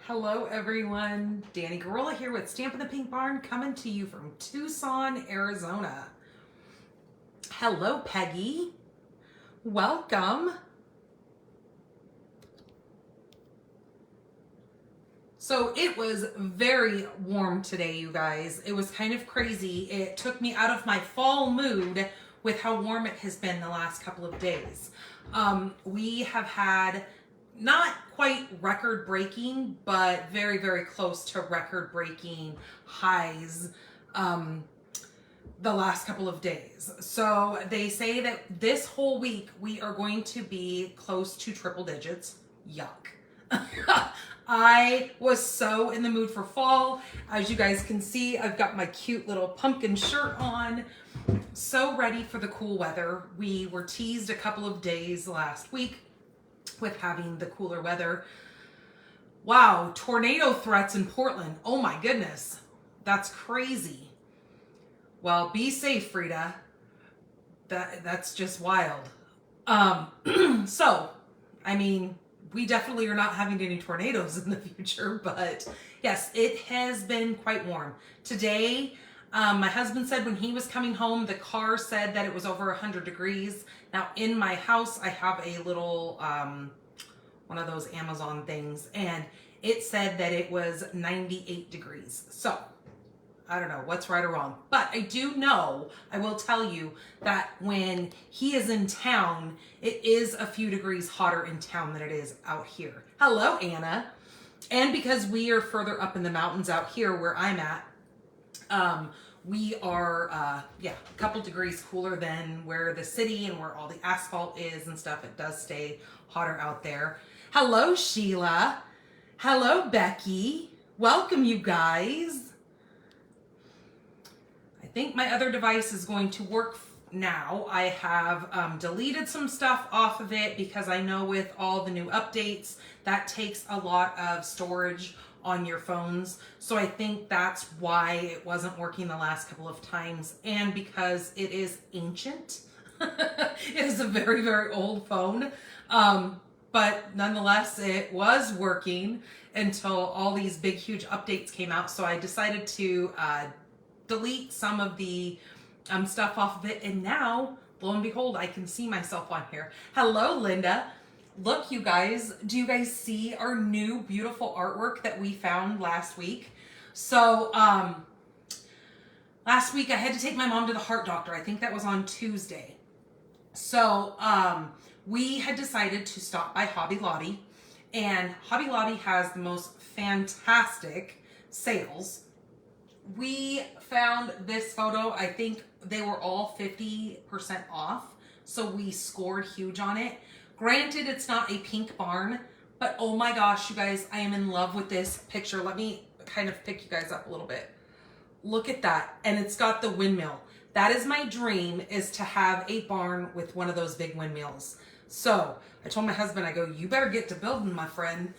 Hello everyone, Danny Gorilla here with Stampin' the Pink Barn coming to you from Tucson, Arizona. Hello Peggy, welcome. So it was very warm today, you guys. It was kind of crazy. It took me out of my fall mood with how warm it has been the last couple of days. We have had not quite record-breaking, but very, very close to record-breaking highs the last couple of days. So they say that this whole week we are going to be close to triple digits. Yuck. I was so in the mood for fall. As you guys can see, I've got my cute little pumpkin shirt on. So ready for the cool weather. We were teased a couple of days last week with having the cooler weather. Wow, tornado threats in Portland. Oh my goodness, that's crazy. Well, be safe, Frida. That's just wild. So, I mean, we definitely are not having any tornadoes in the future, but yes, it has been quite warm. Today, my husband said when he was coming home, the car said that it was over 100 degrees. Now in my house, I have a little, one of those Amazon things, and it said that it was 98 degrees. So I don't know what's right or wrong, but I do know, I will tell you that when he is in town, it is a few degrees hotter in town than it is out here. Hello, Anna. And because we are further up in the mountains out here where I'm at, we are, a couple degrees cooler than where the city and where all the asphalt is and stuff. It does stay hotter out there. Hello, Sheila. Hello, Becky. Welcome, you guys. I think my other device is going to work now. I have deleted some stuff off of it because I know with all the new updates, that takes a lot of storage on your phones. So I think that's why it wasn't working the last couple of times, and because it is ancient. It is a very, very old phone. But nonetheless, it was working until all these big, huge updates came out. So I decided to delete some of the stuff off of it. And now, lo and behold, I can see myself on here. Hello, Linda. Look, you guys, do you guys see our new beautiful artwork that we found last week? So last week I had to take my mom to the heart doctor. I think that was on Tuesday. So we had decided to stop by Hobby Lobby, and Hobby Lobby has the most fantastic sales. We found this photo. I think they were all 50% off, so we scored huge on it. Granted, it's not a pink barn, but oh my gosh, you guys, I am in love with this picture. Let me kind of pick you guys up a little bit. Look at that, and it's got the windmill. That is my dream, is to have a barn with one of those big windmills. So I told my husband, I go, you better get to building, my friend.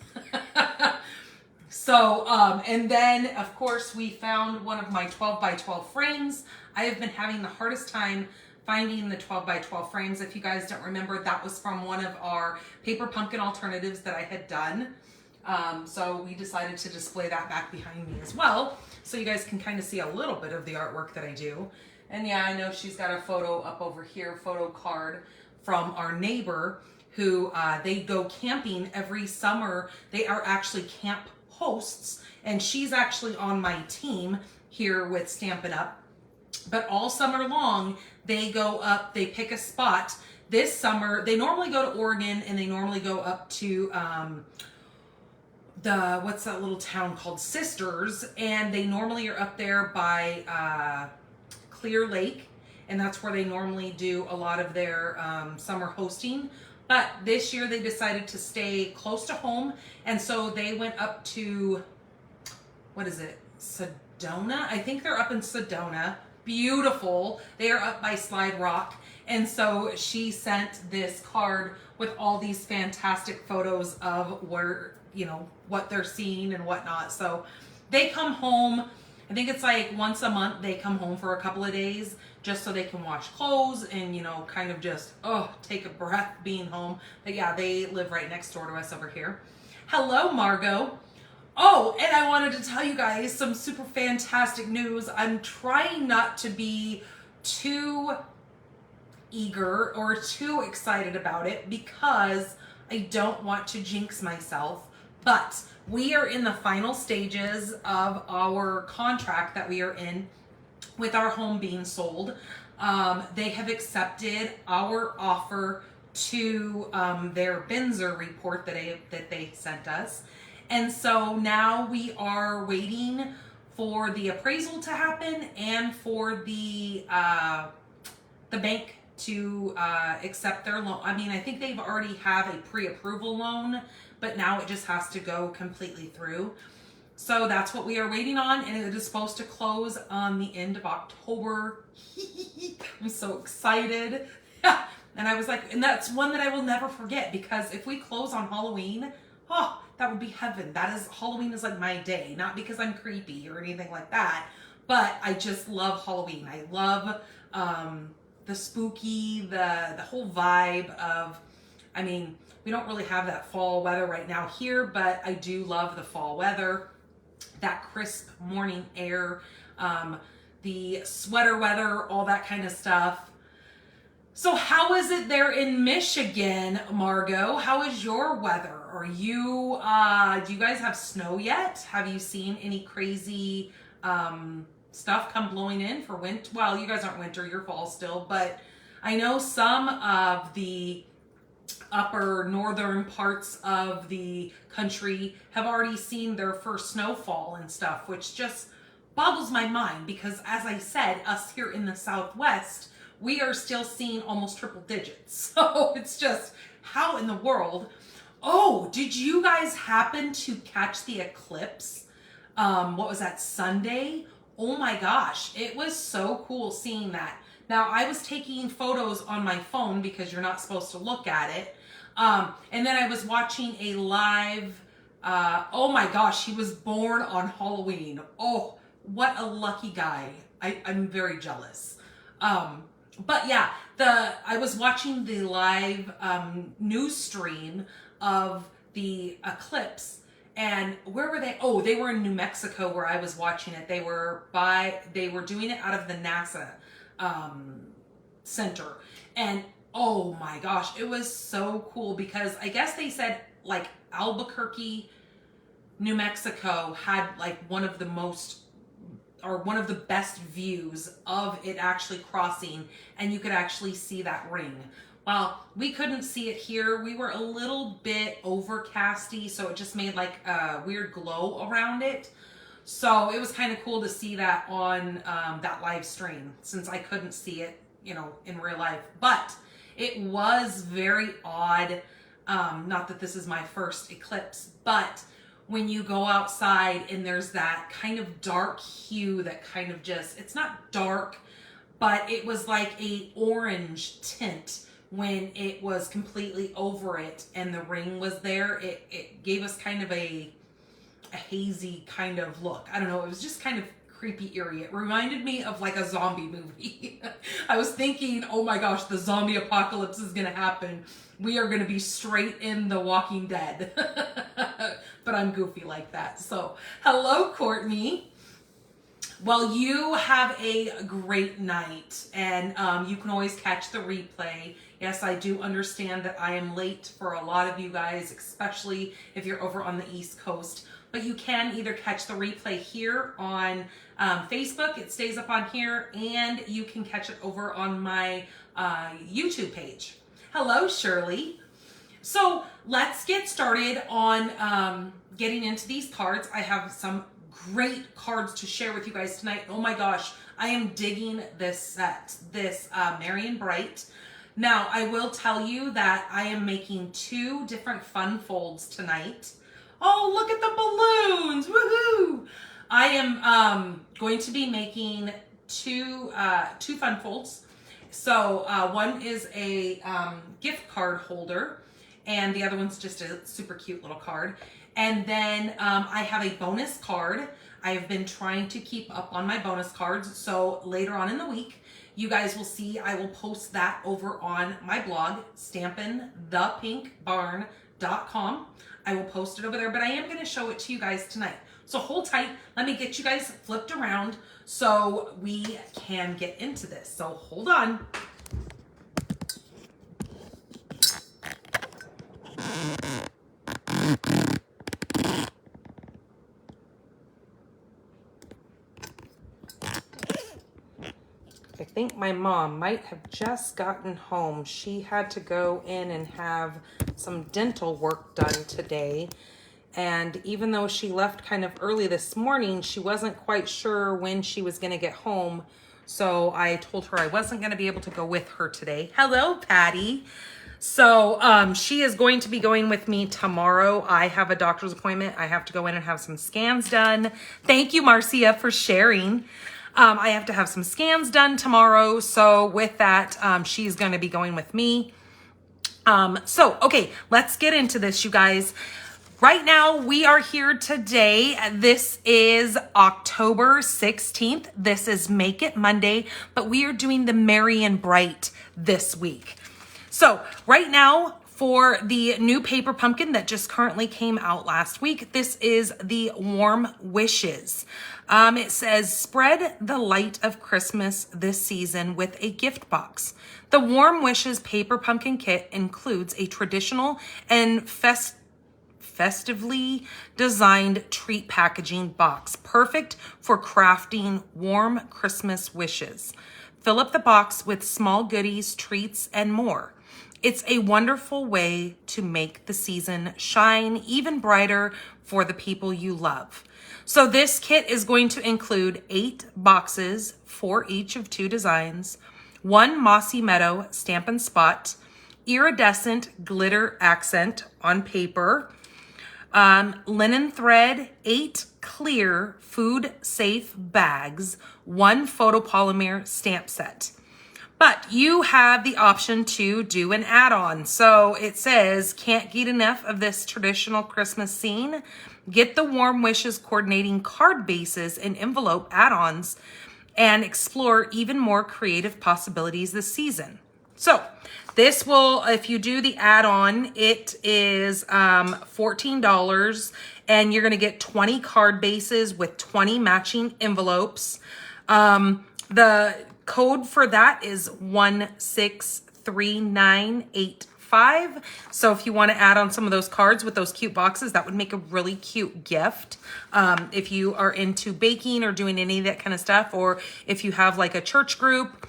So, and then of course we found one of my 12 by 12 frames. I have been having the hardest time finding the 12 by 12 frames. If you guys don't remember, that was from one of our paper pumpkin alternatives that I had done. So we decided to display that back behind me as well, so you guys can kind of see a little bit of the artwork that I do. And yeah, I know she's got a photo up over here, photo card from our neighbor who they go camping every summer. They are actually camp hosts, and she's actually on my team here with Stampin' Up. But all summer long, they go up, they pick a spot. This summer, they normally go to Oregon, and they normally go up to what's that little town called? Sisters, and they normally are up there by Clear Lake, and that's where they normally do a lot of their summer hosting. But this year they decided to stay close to home, and so they went up to, what is it, Sedona? I think they're up in Sedona. Beautiful. They are up by Slide Rock, and so she sent this card with all these fantastic photos of where, you know, what they're seeing and whatnot. So they come home, I think it's like once a month they come home for a couple of days just so they can wash clothes and, you know, kind of just, take a breath being home. But yeah, they live right next door to us over here. Hello, Margot. Oh, and I wanted to tell you guys some super fantastic news. I'm trying not to be too eager or too excited about it because I don't want to jinx myself. But we are in the final stages of our contract that we are in with our home being sold. They have accepted our offer to their Binzer report that they sent us. And so now we are waiting for the appraisal to happen and for the bank to accept their loan. I mean, I think they've already have a pre-approval loan, but now it just has to go completely through. So that's what we are waiting on, and it is supposed to close on the end of October. I'm so excited. And I was like, and that's one that I will never forget, because if we close on Halloween, oh, that would be heaven. Halloween is like my day, not because I'm creepy or anything like that, but I just love Halloween. I love the spooky, the whole vibe of, I mean, we don't really have that fall weather right now here, but I do love the fall weather, that crisp morning air, the sweater weather, all that kind of stuff. So how is it there in Michigan, Margot? How is your weather? Are you, do you guys have snow yet? Have you seen any crazy stuff come blowing in for winter? Well, you guys aren't winter, you're fall still, but I know some of the upper northern parts of the country have already seen their first snowfall and stuff, which just boggles my mind because, as I said, us here in the Southwest, we are still seeing almost triple digits. So it's just, how in the world? Oh, did you guys happen to catch the eclipse? What was that, Sunday? Oh my gosh, it was so cool seeing that. Now, I was taking photos on my phone because you're not supposed to look at it. And then I was watching a live, oh my gosh, he was born on Halloween. Oh, what a lucky guy. I'm very jealous. But yeah, I was watching the live news stream of the eclipse, and where were they? Oh, they were in New Mexico where I was watching it. They were doing it out of the NASA center, and oh my gosh, it was so cool because I guess they said like Albuquerque, New Mexico had like one of the best views of it actually crossing, and you could actually see that ring. Well, we couldn't see it here. We were a little bit overcasty, so it just made like a weird glow around it. So it was kind of cool to see that on that live stream, since I couldn't see it, you know, in real life. But it was very odd. Not that this is my first eclipse, but when you go outside and there's that kind of dark hue that kind of just, it's not dark, but it was like a orange tint when it was completely over it and the ring was there. It gave us kind of a hazy kind of look. I don't know, it was just kind of creepy, eerie. It reminded me of like a zombie movie. I was thinking, oh my gosh, the zombie apocalypse is gonna happen. We are gonna be straight in The Walking Dead. But I'm goofy like that. So, hello, Courtney. Well, you have a great night, and you can always catch the replay. Yes, I do understand that I am late for a lot of you guys, especially if you're over on the East Coast. But you can either catch the replay here on Facebook, it stays up on here, and you can catch it over on my YouTube page. Hello, Shirley. So let's get started on getting into these cards. I have some great cards to share with you guys tonight. Oh my gosh, I am digging this set, this Marion Bright. Now, I will tell you that I am making 2 different fun folds tonight. Oh, look at the balloons, woohoo! I am going to be making two fun folds. So one is a gift card holder, and the other one's just a super cute little card. And then I have a bonus card. I've been trying to keep up on my bonus cards, so later on in the week, you guys will see I will post that over on my blog, stampinthepinkbarn.com. stampin.com. I will post it over there, but I am going to show it to you guys tonight. So hold tight. Let me get you guys flipped around so we can get into this. So hold on. I think my mom might have just gotten home. She had to go in and have some dental work done today. And even though she left kind of early this morning, she wasn't quite sure when she was going to get home. So I told her I wasn't going to be able to go with her today. Hello, Patty. So she is going to be going with me tomorrow. I have a doctor's appointment. I have to go in and have some scans done. Thank you, Marcia, for sharing. I have to have some scans done tomorrow. So with that, she's going to be going with me. Okay, let's get into this, you guys. Right now, we are here today. This is October 16th. This is Make It Monday, but we are doing the Merry and Bright this week. So right now, for the new paper pumpkin that just currently came out last week, this is the Warm Wishes. It says, spread the light of Christmas this season with a gift box. The Warm Wishes paper pumpkin kit includes a traditional and festively designed treat packaging box, perfect for crafting warm Christmas wishes. Fill up the box with small goodies, treats, and more. It's a wonderful way to make the season shine even brighter for the people you love. So this kit is going to include 8 boxes for each of 2 designs, 1 Mossy Meadow Stampin' Spot, iridescent glitter accent on paper, linen thread, 8 clear food safe bags, 1 photopolymer stamp set. But you have the option to do an add-on. So it says, can't get enough of this traditional Christmas scene? Get the Warm Wishes coordinating card bases and envelope add-ons and explore even more creative possibilities this season. So this will, if you do the add-on, it is $14 and you're going to get 20 card bases with 20 matching envelopes. The code for that is 163985. So if you want to add on some of those cards with those cute boxes, that would make a really cute gift. If you are into baking or doing any of that kind of stuff, or if you have like a church group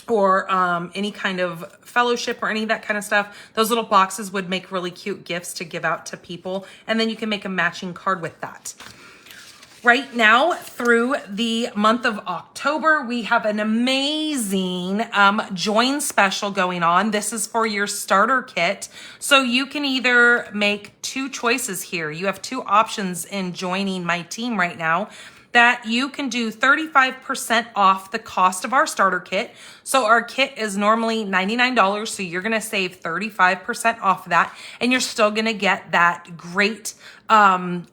or any kind of fellowship or any of that kind of stuff, those little boxes would make really cute gifts to give out to people. And then you can make a matching card with that. Right now, through the month of October, we have an amazing join special going on. This is for your starter kit. So you can either make 2 choices here. You have 2 options in joining my team right now, that you can do 35% off the cost of our starter kit. So our kit is normally $99, so you're gonna save 35% off that, and you're still gonna get that great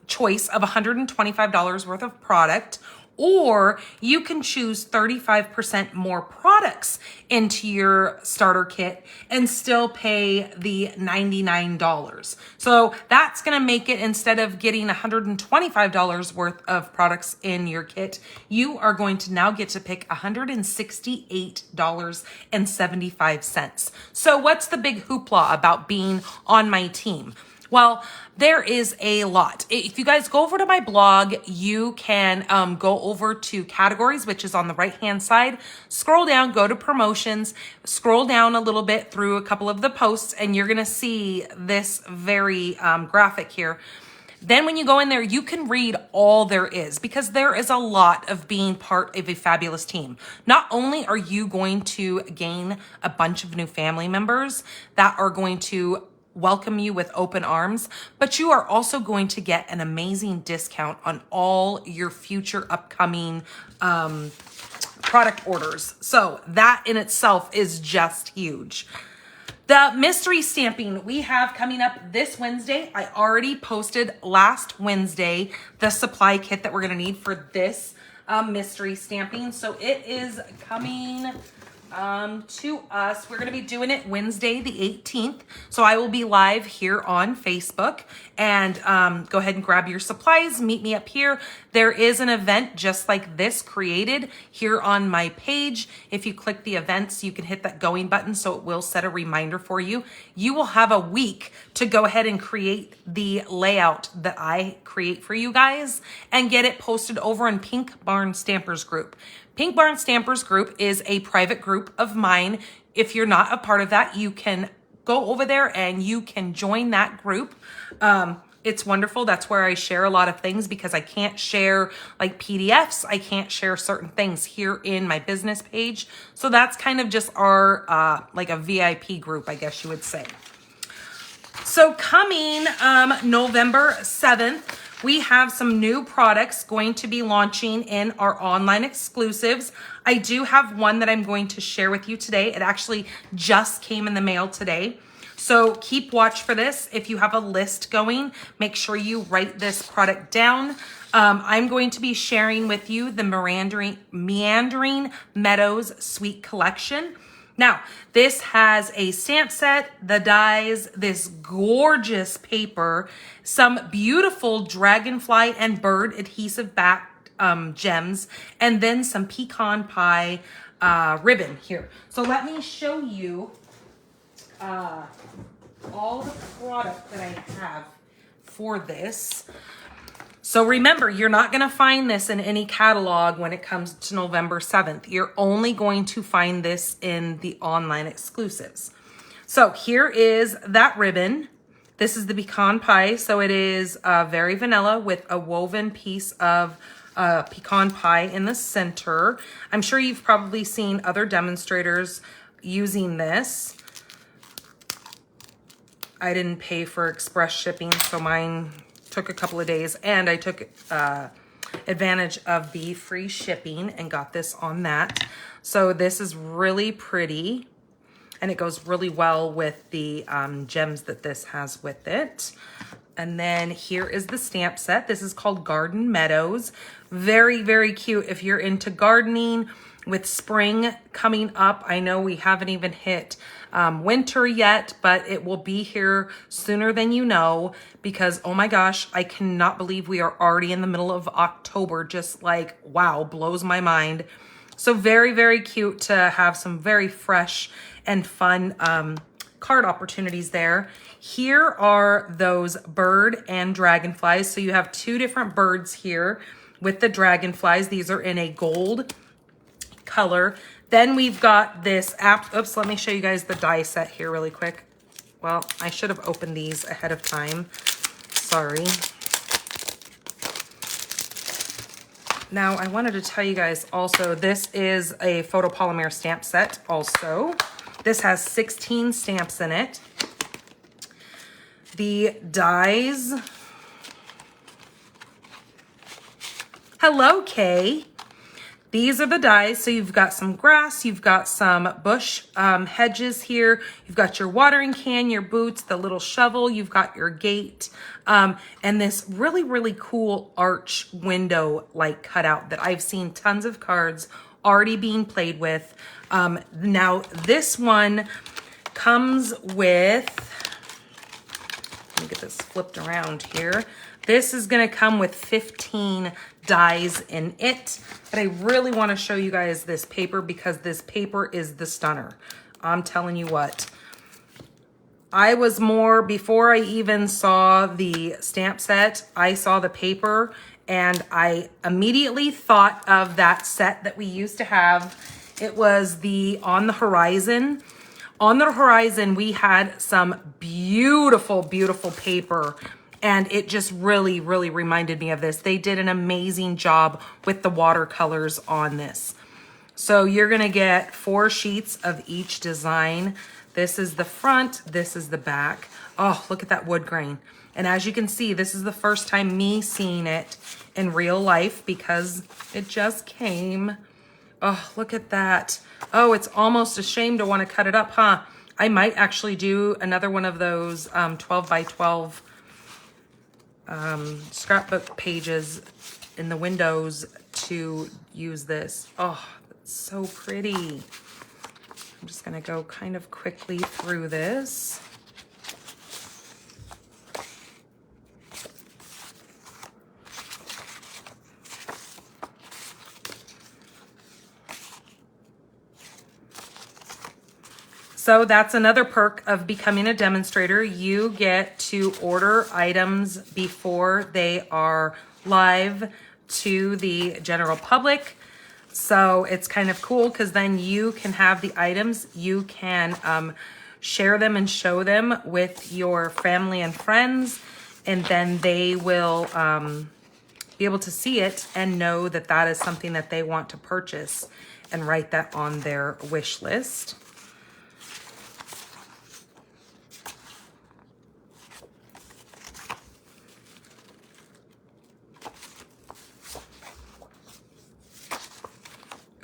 choice of $125 worth of product. Or you can choose 35% more products into your starter kit and still pay the $99. So that's going to make it, instead of getting $125 worth of products in your kit, you are going to now get to pick $168.75. So what's the big hoopla about being on my team? Well, there is a lot. If you guys go over to my blog, you can go over to categories, which is on the right-hand side. Scroll down, go to promotions, scroll down a little bit through a couple of the posts, and you're going to see this very graphic here. Then when you go in there, you can read all there is, because there is a lot of being part of a fabulous team. Not only are you going to gain a bunch of new family members that are going to welcome you with open arms, but you are also going to get an amazing discount on all your future upcoming product orders. So that in itself is just huge. The mystery stamping we have coming up this Wednesday. I already posted last Wednesday the supply kit that we're going to need for this mystery stamping. So it is coming to us. We're going to be doing it Wednesday, the 18th. So I will be live here on Facebook, and go ahead and grab your supplies. Meet me up here. There is an event just like this created here on my page. If you click the events, you can hit that going button so it will set a reminder for you. You will have a week to go ahead and create the layout that I create for you guys and get it posted over in Pink Barn Stampers group. Pink Barn Stampers group is a private group of mine. If you're not a part of that, you can go over there and you can join that group. It's wonderful. That's where I share a lot of things because I can't share like PDFs. I can't share certain things here in my business page. So that's kind of just our, like a VIP group, I guess you would say. So coming November 7th, we have some new products going to be launching in our online exclusives. I do have one that I'm going to share with you today. It actually just came in the mail today. So keep watch for this. If you have a list going, make sure you write this product down. I'm going to be sharing with you the Meandering Meadows Sweet Collection. Now, this has a stamp set, the dies, this gorgeous paper, some beautiful dragonfly and bird adhesive back gems, and then some pecan pie ribbon here. So let me show you all the product that I have for this. So remember, you're not going to find this in any catalog when it comes to November 7th. You're only going to find this in the online exclusives. So here is that ribbon. This is the pecan pie. So it is very vanilla with a woven piece of pecan pie in the center. I'm sure you've probably seen other demonstrators using this. I didn't pay for express shipping, so mine took a couple of days, and I took advantage of the free shipping and got this on that. So this is really pretty, and it goes really well with the gems that this has with it. And then here is the stamp set. This is called Garden Meadows. Very, very cute if you're into gardening. With spring coming up, I know we haven't even hit winter yet, but it will be here sooner than you know, because oh my gosh, I cannot believe we are already in the middle of October. Just like, wow, blows my mind. So very, very cute to have some very fresh and fun card opportunities there. Here are those bird and dragonflies. So you have two different birds here with the dragonflies. These are in a gold color. Then we've got this oops, let me show you guys the die set here really quick. Well, I should have opened these ahead of time. Sorry. Now, I wanted to tell you guys also, this is a photopolymer stamp set also. This has 16 stamps in it. The dies. Hello, Kay. These are the dies. So you've got some grass, you've got some bush hedges here, you've got your watering can, your boots, the little shovel, you've got your gate, and this really, really cool arch window like cutout that I've seen tons of cards already being played with. Now this one comes with, let me get this flipped around here. This is gonna come with 15 dies in it, but I really wanna show you guys this paper because this paper is the stunner. I'm telling you what. I was more, before I even saw the stamp set, I saw the paper and I immediately thought of that set that we used to have. It was the On the Horizon. On the Horizon, we had some beautiful, beautiful paper, and it just really, really reminded me of this. They did an amazing job with the watercolors on this. So you're gonna get 4 sheets of each design. This is the front, this is the back. Oh, look at that wood grain. And as you can see, this is the first time me seeing it in real life because it just came. Oh, look at that. Oh, it's almost a shame to want to cut it up, huh? I might actually do another one of those 12 by 12 scrapbook pages in the windows to use this. Oh, it's so pretty. I'm just gonna go kind of quickly through this. So that's another perk of becoming a demonstrator. You get to order items before they are live to the general public. So it's kind of cool because then you can have the items, you can share them and show them with your family and friends, and then they will be able to see it and know that that is something that they want to purchase and write that on their wish list.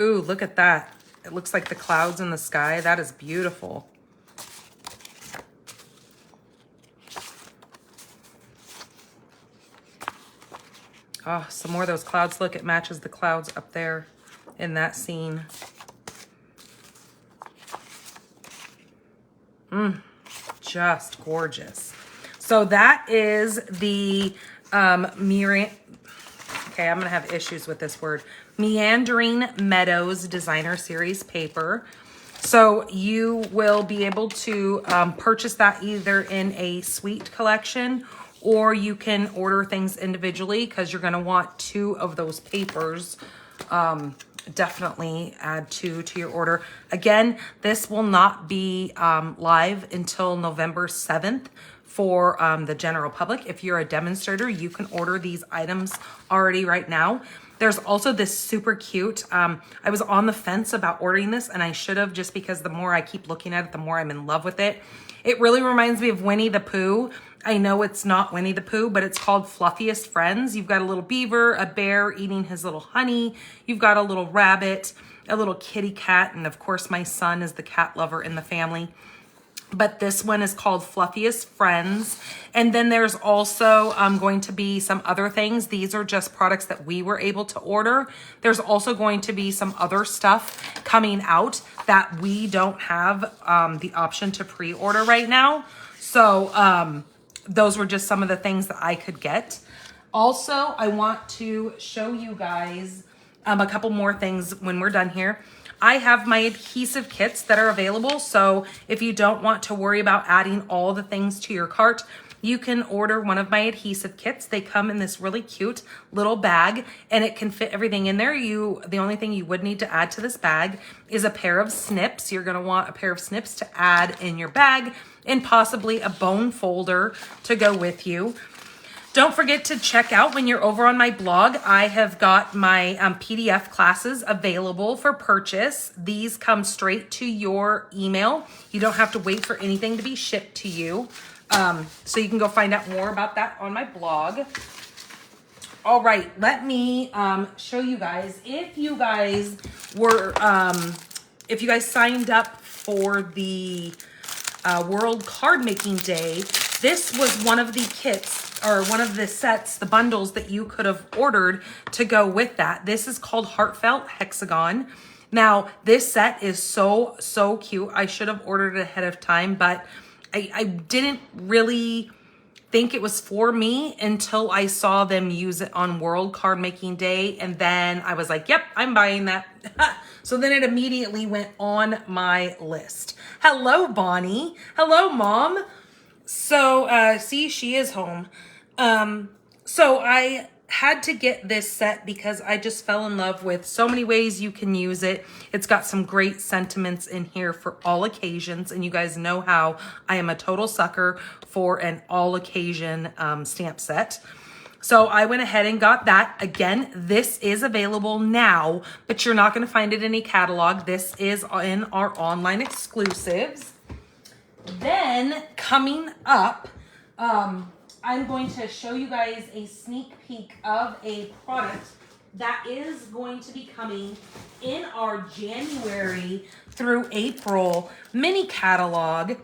Ooh, look at that. It looks like the clouds in the sky. That is beautiful. Oh, some more of those clouds. Look, it matches the clouds up there in that scene. Just gorgeous. So that is the mirroring. Okay, I'm gonna have issues with this word. Meandering Meadows Designer Series paper. So you will be able to purchase that either in a suite collection, or you can order things individually because you're gonna want 2 of those papers. Definitely add 2 to your order. Again, this will not be live until November 7th. For the general public. If you're a demonstrator, you can order these items already right now. There's also this super cute, I was on the fence about ordering this, and I should have, just because the more I keep looking at it, the more I'm in love with it. It really reminds me of Winnie the Pooh. I know it's not Winnie the Pooh, but it's called Fluffiest Friends. You've got a little beaver, a bear eating his little honey. You've got a little rabbit, a little kitty cat, and of course my son is the cat lover in the family. But this one is called Fluffiest Friends. And then there's also going to be some other things. These are just products that we were able to order. There's also going to be some other stuff coming out that we don't have the option to pre-order right now. So those were just some of the things that I could get. Also, I want to show you guys a couple more things when we're done here. I have my adhesive kits that are available. So if you don't want to worry about adding all the things to your cart, you can order one of my adhesive kits. They come in this really cute little bag and it can fit everything in there. The only thing you would need to add to this bag is a pair of snips. You're gonna want a pair of snips to add in your bag and possibly a bone folder to go with you. Don't forget to check out when you're over on my blog. I have got my PDF classes available for purchase. These come straight to your email. You don't have to wait for anything to be shipped to you. So you can go find out more about that on my blog. All right, let me show you guys. If you guys signed up for the World Card Making Day, this was one of the kits, or one of the sets, the bundles that you could have ordered to go with that. This is called Heartfelt Hexagon. Now, this set is so, so cute. I should have ordered it ahead of time, but I didn't really think it was for me until I saw them use it on World Card Making Day. And then I was like, yep, I'm buying that. So then it immediately went on my list. Hello, Bonnie. Hello, Mom. So, see, she is home. So I had to get this set because I just fell in love with so many ways you can use it. It's got some great sentiments in here for all occasions. And you guys know how I am a total sucker for an all occasion stamp set. So I went ahead and got that. Again, this is available now, but you're not going to find it in any catalog. This is in our online exclusives. Then coming up, I'm going to show you guys a sneak peek of a product that is going to be coming in our January through April mini catalog.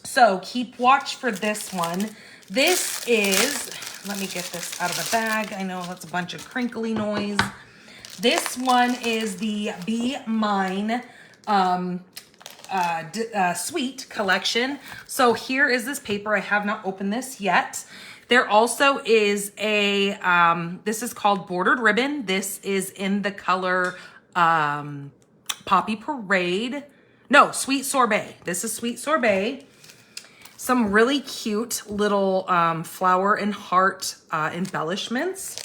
So keep watch for this one. This is, let me get this out of the bag. I know that's a bunch of crinkly noise. This one is the Be Mine Sweet collection. So here is this paper. I have not opened this yet. There also is a, this is called Bordered Ribbon. This is in the color Poppy Parade. No, Sweet Sorbet. This is Sweet Sorbet. Some really cute little flower and heart embellishments.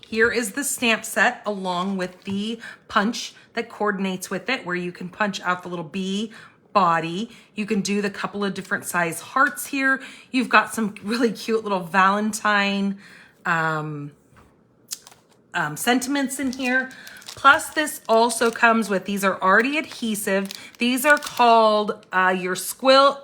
Here is the stamp set along with the punch that coordinates with it, where you can punch out the little bee body. You can do the couple of different size hearts here. You've got some really cute little Valentine sentiments in here. Plus, this also comes with, these are already adhesive. These are called your square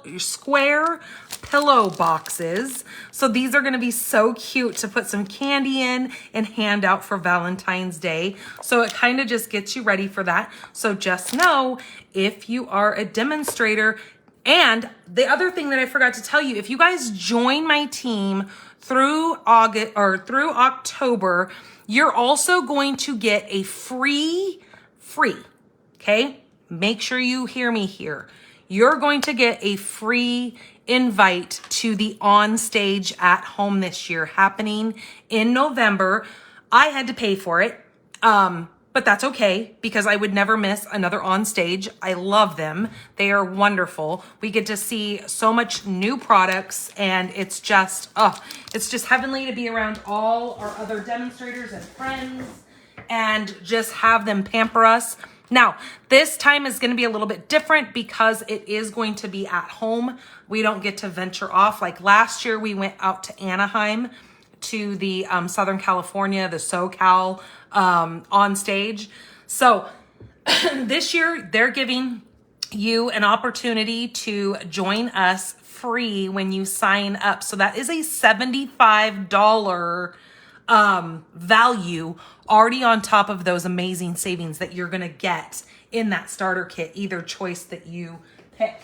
pillow boxes. So these are gonna be so cute to put some candy in and hand out for Valentine's Day. So it kind of just gets you ready for that. So just know, if you are a demonstrator, and the other thing that I forgot to tell you, if you guys join my team through August or through October, you're also going to get a free, okay? Make sure you hear me here. You're going to get a free invite to the On Stage at Home this year, happening in November. I had to pay for it, but that's okay, because I would never miss another On Stage. I love them. They are wonderful. We get to see so much new products, and it's just heavenly to be around all our other demonstrators and friends and just have them pamper us. Now, this time is going to be a little bit different because it is going to be at home. We don't get to venture off. Like last year, we went out to Anaheim, to the Southern California, the SoCal On Stage. So this year, they're giving you an opportunity to join us free when you sign up. So that is a $75 value already on top of those amazing savings that you're going to get in that starter kit, either choice that you pick.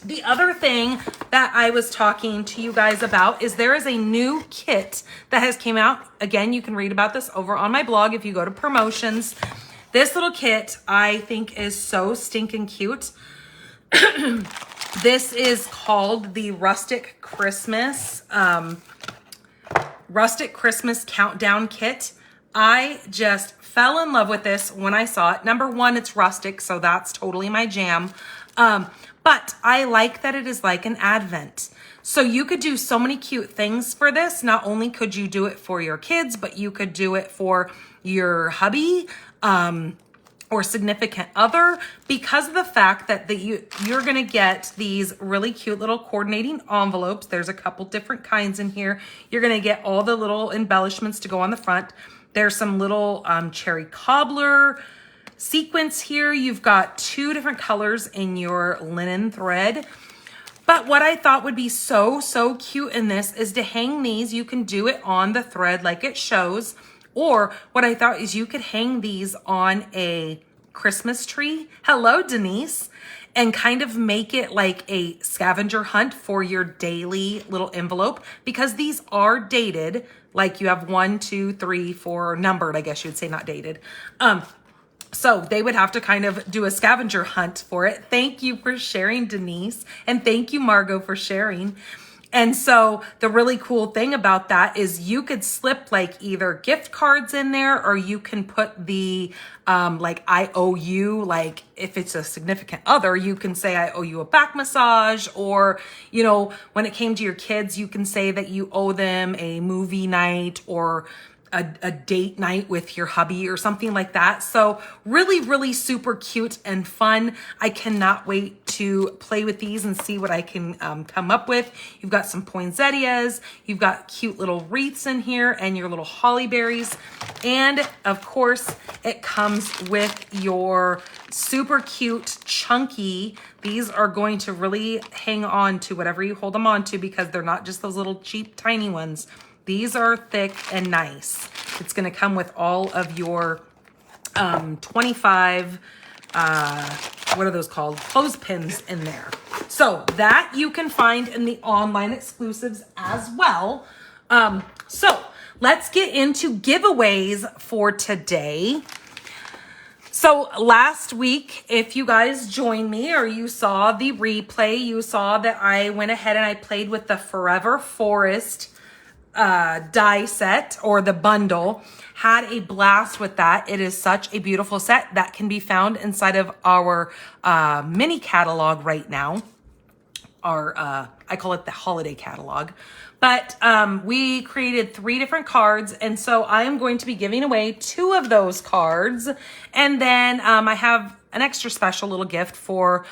The other thing that I was talking to you guys about is there is a new kit that has came out. Again, you can read about this over on my blog if you go to promotions. This little kit I think is so stinking cute. This is called the Rustic Christmas Countdown Kit. I just fell in love with this when I saw it. Number one, it's rustic, so that's totally my jam. But I like that it is like an advent. So you could do so many cute things for this. Not only could you do it for your kids, but you could do it for your hubby, or significant other, because of the fact that you're gonna get these really cute little coordinating envelopes. There's a couple different kinds in here. You're gonna get all the little embellishments to go on the front. There's some little cherry cobbler sequins here. You've got 2 different colors in your linen thread. But what I thought would be so cute in this is to hang these. You can do it on the thread like it shows. Or what I thought is you could hang these on a Christmas tree. Hello, Denise. And kind of make it like a scavenger hunt for your daily little envelope, because these are dated. Like you have 1, 2, 3, 4 numbered, I guess you'd say, not dated. So they would have to kind of do a scavenger hunt for it. Thank you for sharing, Denise. And thank you, Margot, for sharing. And so the really cool thing about that is you could slip like either gift cards in there, or you can put the like I owe you, like if it's a significant other, you can say I owe you a back massage, or, you know, when it came to your kids, you can say that you owe them a movie night or a date night with your hubby or something like that. So really super cute and fun. I cannot wait to play with these and see what I can come up with. You've got some poinsettias, you've got cute little wreaths in here, and your little holly berries. And of course, it comes with your super cute chunky. These are going to really hang on to whatever you hold them on to, because they're not just those little cheap tiny ones. These are thick and nice. It's going to come with all of your 25, what are those called? Clothespins in there. So that you can find in the online exclusives as well. So let's get into giveaways for today. So last week, if you guys joined me or you saw the replay, you saw that I went ahead and I played with the Forever Forest die set or the bundle. Had a blast with that. It is such a beautiful set that can be found inside of our mini catalog right now. Our I call it the holiday catalog. But we created 3 different cards, and so I am going to be giving away 2 of those cards. And then I have an extra special little gift for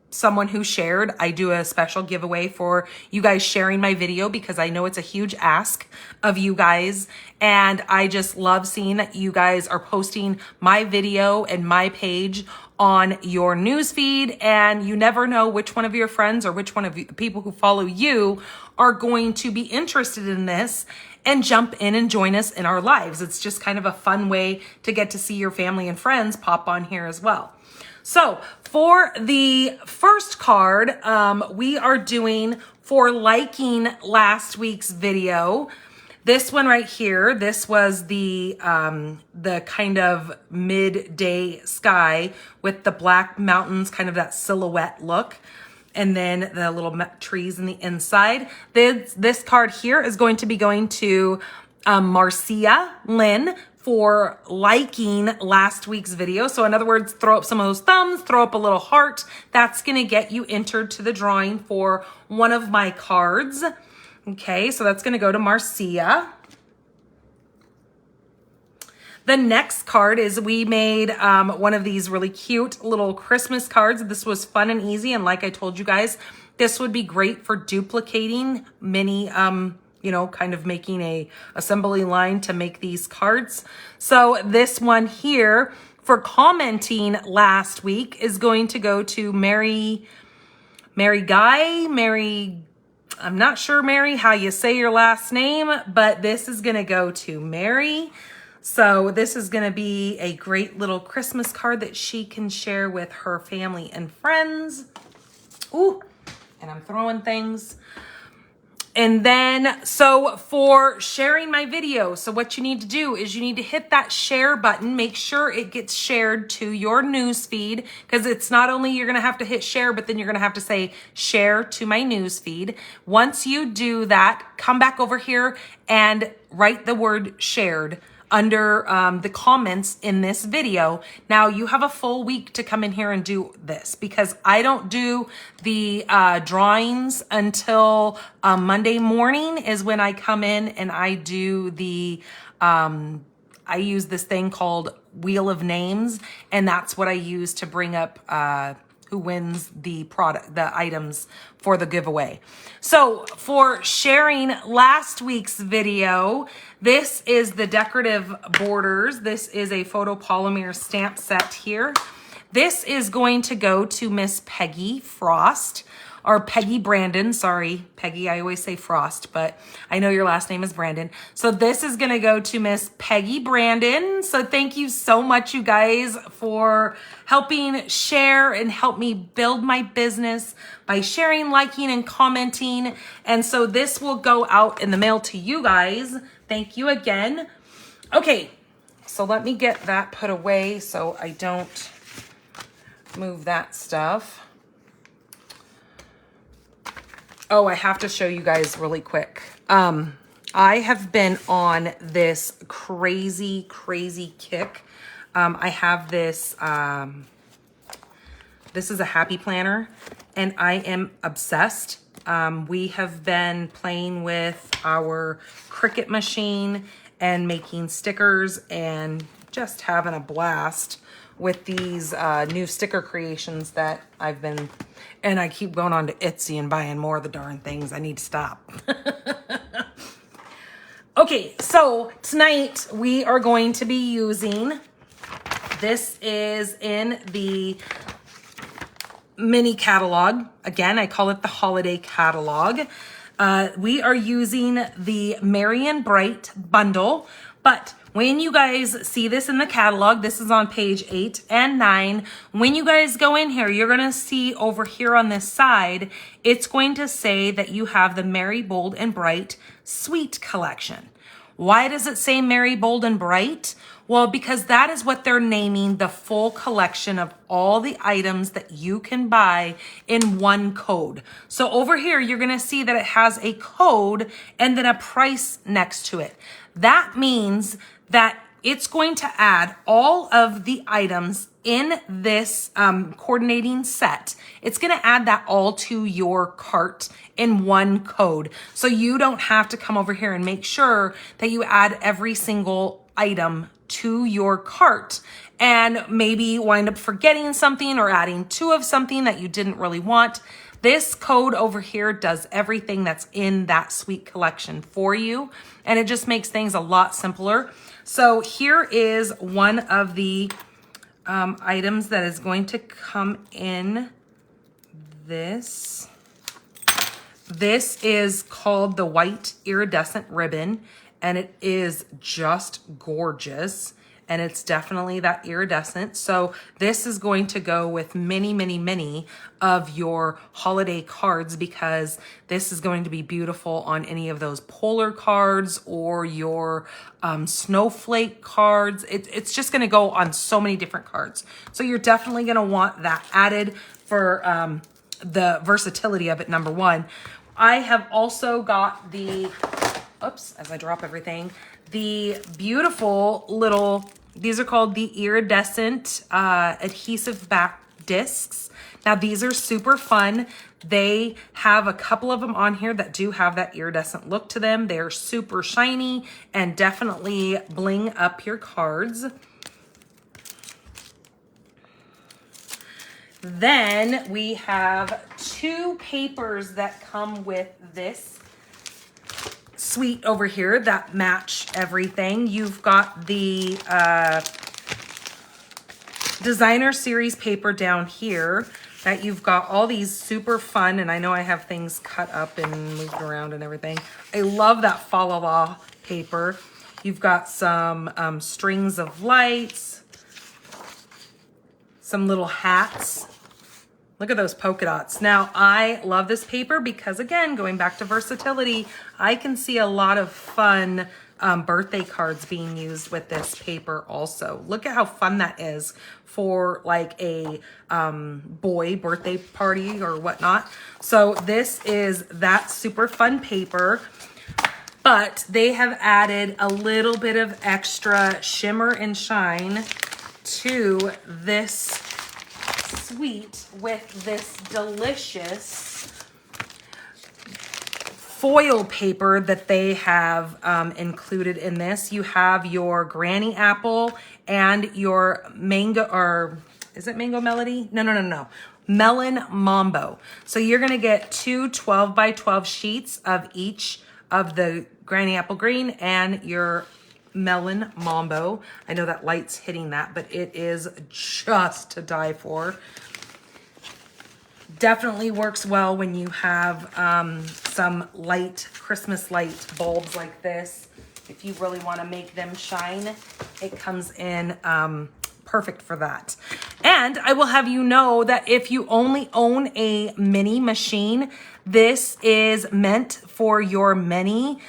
someone who shared. I do a special giveaway for you guys sharing my video because I know it's a huge ask of you guys. And I just love seeing that you guys are posting my video and my page on your newsfeed, and you never know which one of your friends or which one of the people who follow you are going to be interested in this and jump in and join us in our lives. It's just kind of a fun way to get to see your family and friends pop on here as well. So for the first card, we are doing for liking last week's video. This one right here, this was the kind of midday sky with the black mountains, kind of that silhouette look. And then the little trees in the inside. This card here is going to be going to Marcia Lynn for liking last week's video. So in other words, throw up some of those thumbs, throw up a little heart. That's going to get you entered to the drawing for one of my cards. Okay, so that's going to go to Marcia. The next card is we made one of these really cute little Christmas cards. This was fun and easy. And like I told you guys, this would be great for duplicating many, you know, kind of making a assembly line to make these cards. So this one here for commenting last week is going to go to Mary Guy. I'm not sure, Mary, how you say your last name, but this is going to go to Mary. So this is going to be a great little Christmas card that she can share with her family and friends. Ooh, and I'm throwing things. And then, so for sharing my video, so what you need to do is you need to hit that share button. Make sure it gets shared to your news feed, because it's not only you're going to have to hit share, but then you're going to have to say share to my news feed. Once you do that, come back over here and write the word shared under the comments in this video. Now you have a full week to come in here and do this, because I don't do the drawings until Monday morning is when I come in and I do the, I use this thing called Wheel of Names, and that's what I use to bring up who wins the product, the items for the giveaway. So for sharing last week's video, this is the decorative borders. This is a photopolymer stamp set here. This is going to go to Miss Peggy Frost, or Peggy Brandon. Sorry, Peggy, I always say Frost, but I know your last name is Brandon. So this is gonna go to Miss Peggy Brandon. So thank you so much, you guys, for helping share and help me build my business by sharing, liking, and commenting. And so this will go out in the mail to you guys. Thank you again. Okay, so let me get that put away so I don't move that stuff. Oh, I have to show you guys really quick. I have been on this crazy kick. I have this, this is a happy planner, and I am obsessed. We have been playing with our Cricut machine and making stickers and just having a blast with these new sticker creations that I've been, and I keep going on to Etsy and buying more of the darn things. I need to stop. Okay, so tonight we are going to be using, this is in the mini catalog. Again, I call it the holiday catalog. We are using the Merry and Bright bundle, but when you guys see this in the catalog, this is on page 8 and 9. When you guys go in here, you're going to see over here on this side, it's going to say that you have the Merry, Bold, and Bright Sweet collection. Why does it say Merry, Bold, and Bright? Well, because that is what they're naming the full collection of all the items that you can buy in one code. So over here, you're gonna see that it has a code and then a price next to it. That means that it's going to add all of the items in this coordinating set. It's gonna add that all to your cart in one code. So you don't have to come over here and make sure that you add every single item to your cart and maybe wind up forgetting something or adding two of something that you didn't really want. This code over here does everything that's in that sweet collection for you, and it just makes things a lot simpler. So here is one of the items that is going to come in this. This is called the white iridescent ribbon, and it is just gorgeous. And it's definitely that iridescent. So this is going to go with many, many, many of your holiday cards, because this is going to be beautiful on any of those polar cards or your snowflake cards. It's just gonna go on so many different cards. So you're definitely gonna want that added for the versatility of it, number one. I have also got the, oops, as I drop everything, the beautiful little, these are called the iridescent adhesive back discs. Now these are super fun. They have a couple of them on here that do have that iridescent look to them. They're super shiny and definitely bling up your cards. Then we have two papers that come with this suite over here that match everything. You've got the designer series paper down here that you've got all these super fun, and I know I have things cut up and moved around and everything. I love that fa la la paper. You've got some strings of lights, some little hats. Look at those polka dots. Now, I love this paper because, again, going back to versatility, I can see a lot of fun birthday cards being used with this paper also. Look at how fun that is for like a boy birthday party or whatnot. So this is that super fun paper, but they have added a little bit of extra shimmer and shine to this suite with this delicious foil paper that they have included in this. You have your granny apple and your mango, or is it mango melody? No. Melon mambo. So you're gonna get two 12 by 12 sheets of each of the granny apple green and your melon mambo. I know that light's hitting that, but it is just to die for. Definitely works well when you have some light Christmas light bulbs like this. If you really want to make them shine, it comes in perfect for that. And I will have you know that if you only own a mini machine, this is meant for your mini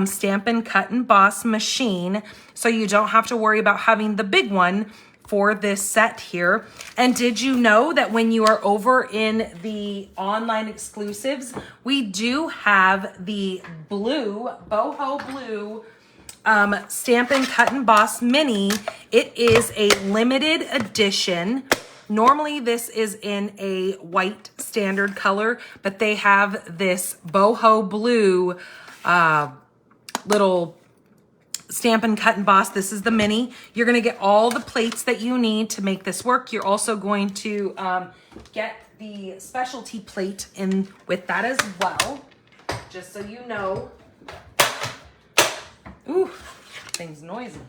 Stampin' Cut and Boss machine, so you don't have to worry about having the big one for this set here. And did you know that when you are over in the online exclusives, we do have the blue, boho blue Stampin' Cut and Boss mini. It is a limited edition. Normally this is in a white standard color, but they have this boho blue little Stampin' Cut and Boss. This is the mini. You're going to get all the plates that you need to make this work. You're also going to get the specialty plate in with that as well, just so you know. Ooh, thing's noisy.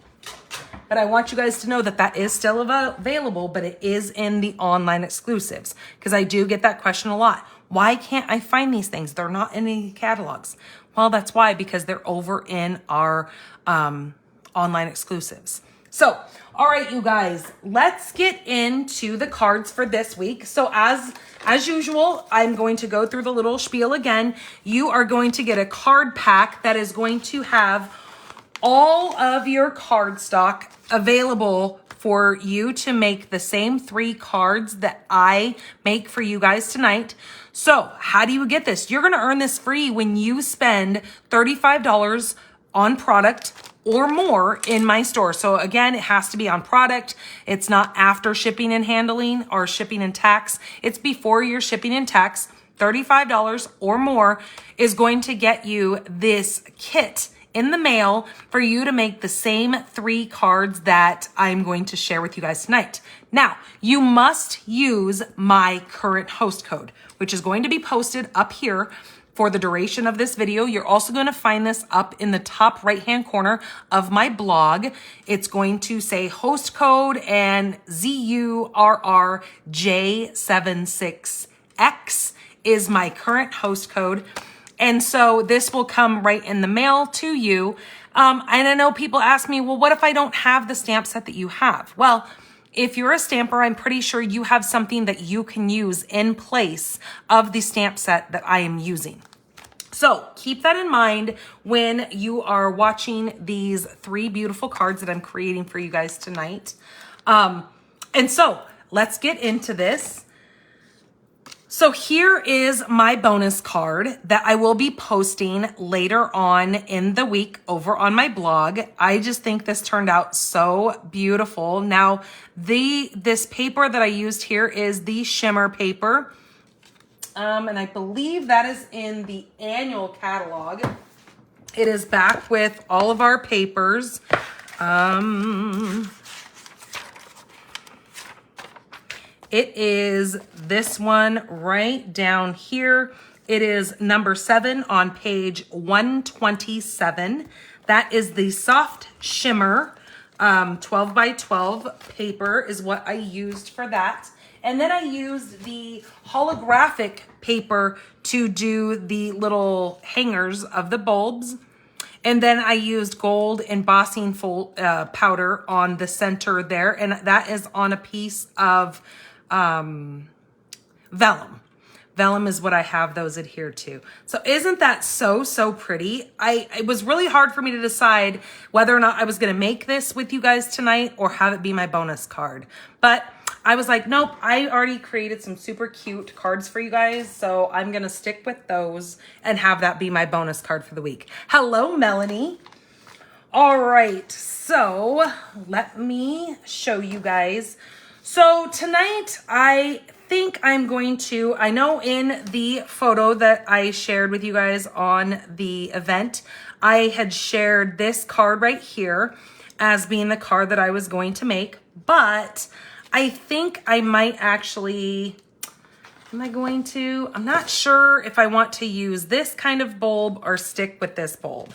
But I want you guys to know that that is still available, but it is in the online exclusives, because I do get that question a lot. Why can't I find these things? They're not in any catalogs. Well, that's why, because they're over in our online exclusives. So, all right, you guys, let's get into the cards for this week. So as usual, I'm going to go through the little spiel again. You are going to get a card pack that is going to have all of your cardstock available for you to make the same 3 cards that I make for you guys tonight. So how do you get this? You're going to earn this free when you spend $35 on product or more in my store. So again, it has to be on product. It's not after shipping and handling or shipping and tax. It's before your shipping and tax. $35 or more is going to get you this kit in the mail for you to make the same 3 cards that I'm going to share with you guys tonight. Now, you must use my current host code, which is going to be posted up here for the duration of this video. You're also going to find this up in the top right-hand corner of my blog. It's going to say host code and ZURRJ76X is my current host code. And so this will come right in the mail to you. And I know people ask me, well, what if I don't have the stamp set that you have? Well, if you're a stamper, I'm pretty sure you have something that you can use in place of the stamp set that I am using. So keep that in mind when you are watching these 3 beautiful cards that I'm creating for you guys tonight. And so let's get into this. So here is my bonus card that I will be posting later on in the week over on my blog. I just think this turned out so beautiful. Now, this paper that I used here is the shimmer paper. And I believe that is in the annual catalog. It is back with all of our papers. It is this one right down here. It is number 7 on page 127. That is the soft shimmer 12 by 12 paper is what I used for that. And then I used the holographic paper to do the little hangers of the bulbs. And then I used gold embossing powder on the center there. And that is on a piece of vellum. Vellum is what I have those adhered to. So isn't that so pretty? It was really hard for me to decide whether or not I was going to make this with you guys tonight or have it be my bonus card. But I was like, nope, I already created some super cute cards for you guys. So I'm going to stick with those and have that be my bonus card for the week. Hello, Melanie. All right. So let me show you guys. So tonight, I think I'm going to, I know in the photo that I shared with you guys on the event, I had shared this card right here as being the card that I was going to make, but I think I might actually, I'm not sure if I want to use this kind of bulb or stick with this bulb.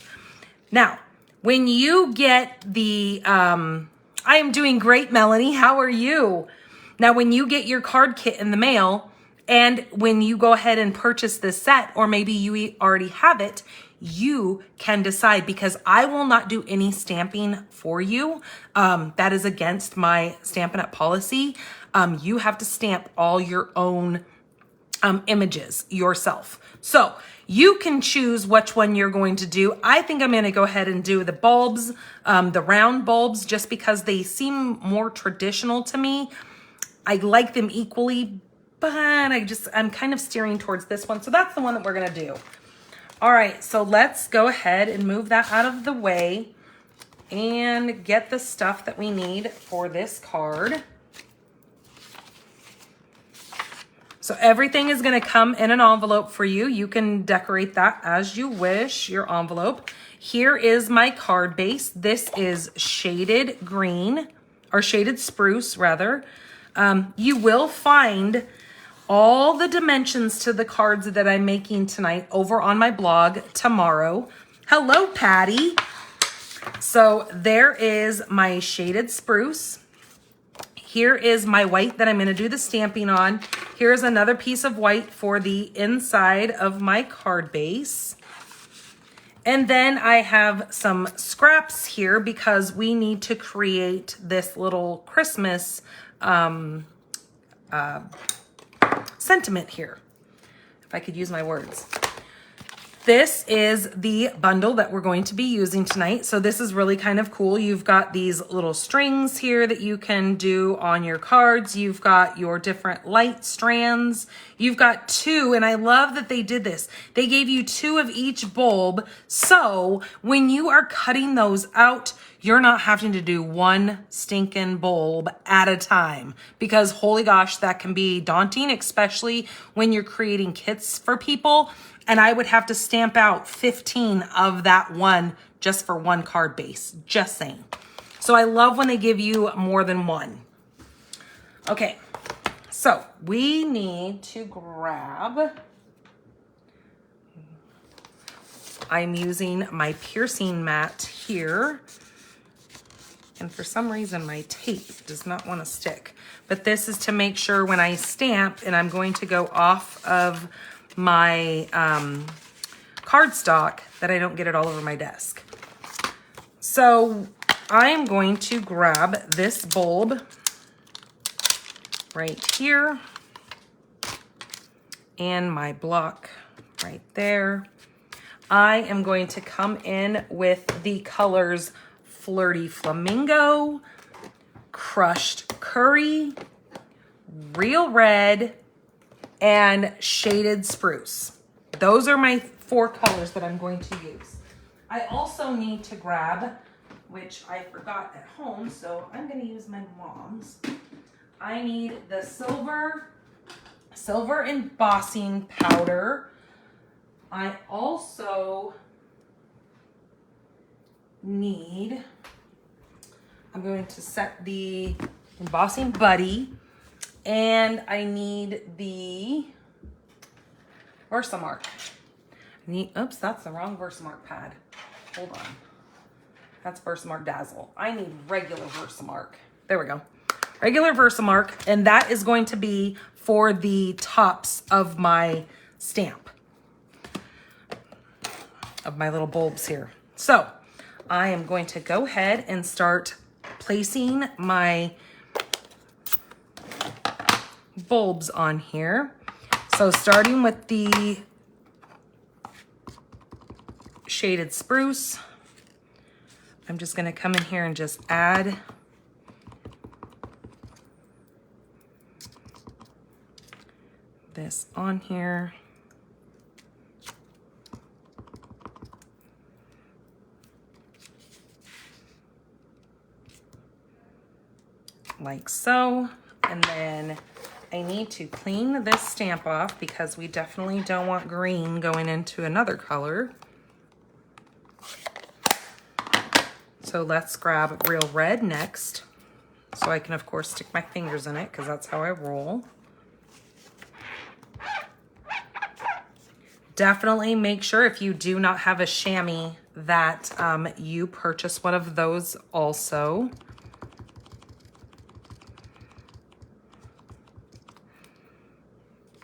Now, when you get the, I am doing great, Melanie. How are you? Now, when you get your card kit in the mail and when you go ahead and purchase this set, or maybe you already have it, you can decide, because I will not do any stamping for you. That is against my Stampin' Up! Policy. You have to stamp all your own images yourself. So you can choose which one you're going to do. I think I'm going to go ahead and do the bulbs, the round bulbs, just because they seem more traditional to me. I like them equally, but I'm kind of steering towards this one. So that's the one that we're going to do. All right, so let's go ahead and move that out of the way and get the stuff that we need for this card. So everything is going to come in an envelope for you. You can decorate that as you wish, your envelope. Here is my card base. This is shaded green, or shaded spruce rather. You will find all the dimensions to the cards that I'm making tonight over on my blog tomorrow. Hello, Patty. So there is my shaded spruce. Here is my white that I'm going to do the stamping on. Here's another piece of white for the inside of my card base. And then I have some scraps here because we need to create this little Christmas sentiment here, if I could use my words. This is the bundle that we're going to be using tonight. So this is really kind of cool. You've got these little strings here that you can do on your cards. You've got your different light strands. You've got two, and I love that they did this. They gave you two of each bulb. So when you are cutting those out, you're not having to do one stinking bulb at a time, because holy gosh, that can be daunting, especially when you're creating kits for people. And I would have to stamp out 15 of that one just for one card base, just saying. So I love when they give you more than one. Okay, so we need to grab, I'm using my piercing mat here. And for some reason my tape does not want to stick. But this is to make sure when I stamp and I'm going to go off of my cardstock that I don't get it all over my desk. So I'm going to grab this bulb right here and my block right there. I am going to come in with the colors Flirty Flamingo, Crushed Curry, Real Red, and Shaded Spruce. Those are my 4 colors that I'm going to use. I also need to grab, which I forgot at home, so I'm going to use my mom's. I need the silver embossing powder. I also need, I'm going to set the embossing buddy, and I need the Versamark. Oops, that's the wrong Versamark pad. Hold on. That's Versamark Dazzle. I need regular Versamark. There we go. Regular Versamark, and that is going to be for the tops of my stamp, of my little bulbs here. So I am going to go ahead and start placing my bulbs on here. So starting with the Shaded Spruce, I'm just going to come in here and just add this on here. Like so. And then I need to clean this stamp off because we definitely don't want green going into another color. So let's grab Real Red next. So I can of course stick my fingers in it because that's how I roll. Definitely make sure if you do not have a chamois that you purchase one of those also.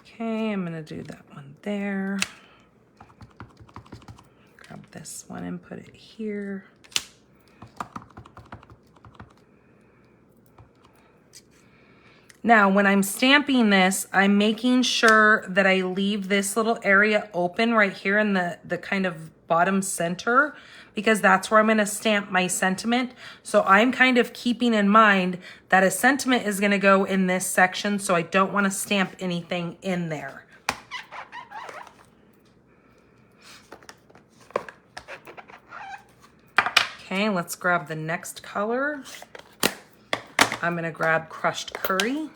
Okay, I'm gonna do that one there. Grab this one and put it here. Now, when I'm stamping this, I'm making sure that I leave this little area open right here in the kind of bottom center, because that's where I'm gonna stamp my sentiment. So I'm kind of keeping in mind that a sentiment is gonna go in this section, so I don't wanna stamp anything in there. Okay, let's grab the next color. I'm gonna grab Crushed Curry.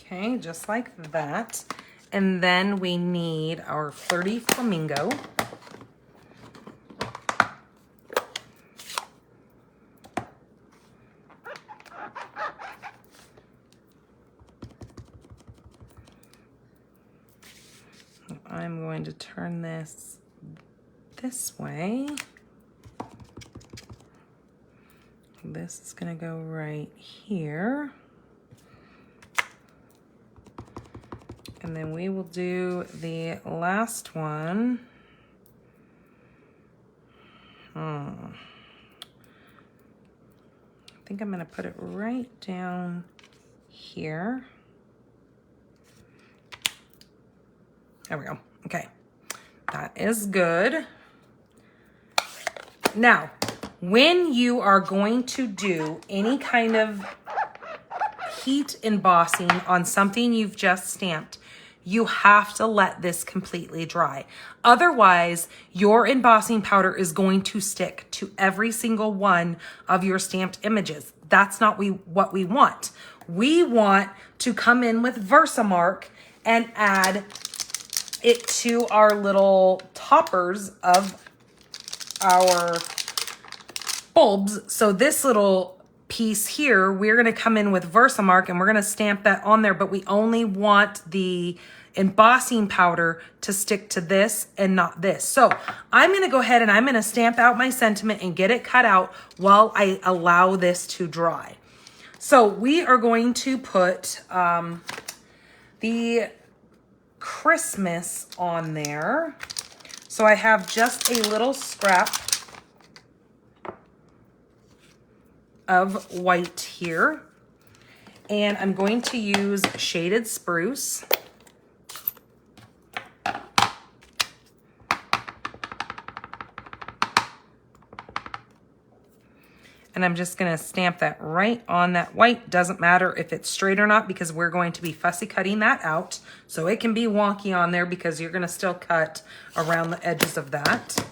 Okay, just like that. And then we need our Flirty Flamingo. I'm going to turn this way. This is going to go right here. And then we will do the last one. I think I'm going to put it right down here. There we go. Okay, that is good. Now, when you are going to do any kind of heat embossing on something you've just stamped, you have to let this completely dry. Otherwise, your embossing powder is going to stick to every single one of your stamped images. That's not what we want. We want to come in with Versamark and add it to our little toppers of our bulbs. So this little piece here, we're going to come in with Versamark and we're going to stamp that on there, but we only want the embossing powder to stick to this and not this. So I'm going to go ahead and I'm going to stamp out my sentiment and get it cut out while I allow this to dry. So we are going to put the Christmas on there. So I have just a little scrap of white here, and I'm going to use Shaded Spruce. And I'm just gonna stamp that right on that white. Doesn't matter if it's straight or not because we're going to be fussy cutting that out. So it can be wonky on there because you're gonna still cut around the edges of that.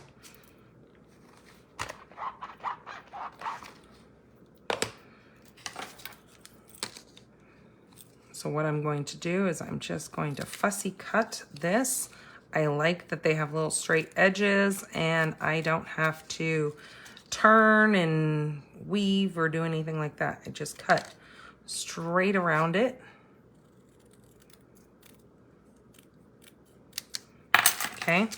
So what I'm going to do is I'm just going to fussy cut this. I like that they have little straight edges and I don't have to turn and weave or do anything like that. I just cut straight around it. Okay.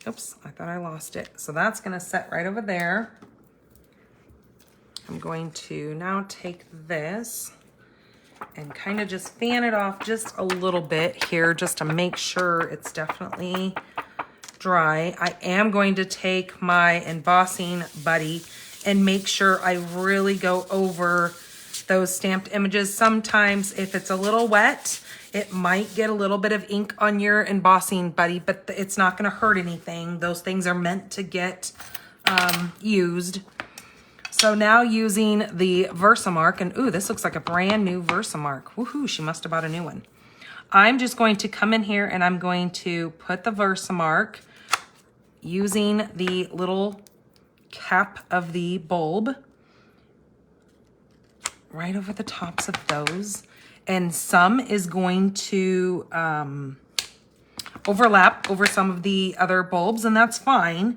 Oops, I thought I lost it. So that's gonna set right over there. I'm going to now take this and kind of just fan it off just a little bit here just to make sure it's definitely dry. I am going to take my embossing buddy and make sure I really go over those stamped images. Sometimes if it's a little wet, it might get a little bit of ink on your embossing buddy, but it's not going to hurt anything. Those things are meant to get used. So now using the Versamark, and ooh, this looks like a brand new Versamark. Woohoo, she must have bought a new one. I'm just going to come in here and I'm going to put the Versamark using the little cap of the bulb right over the tops of those. And some is going to overlap over some of the other bulbs, and that's fine.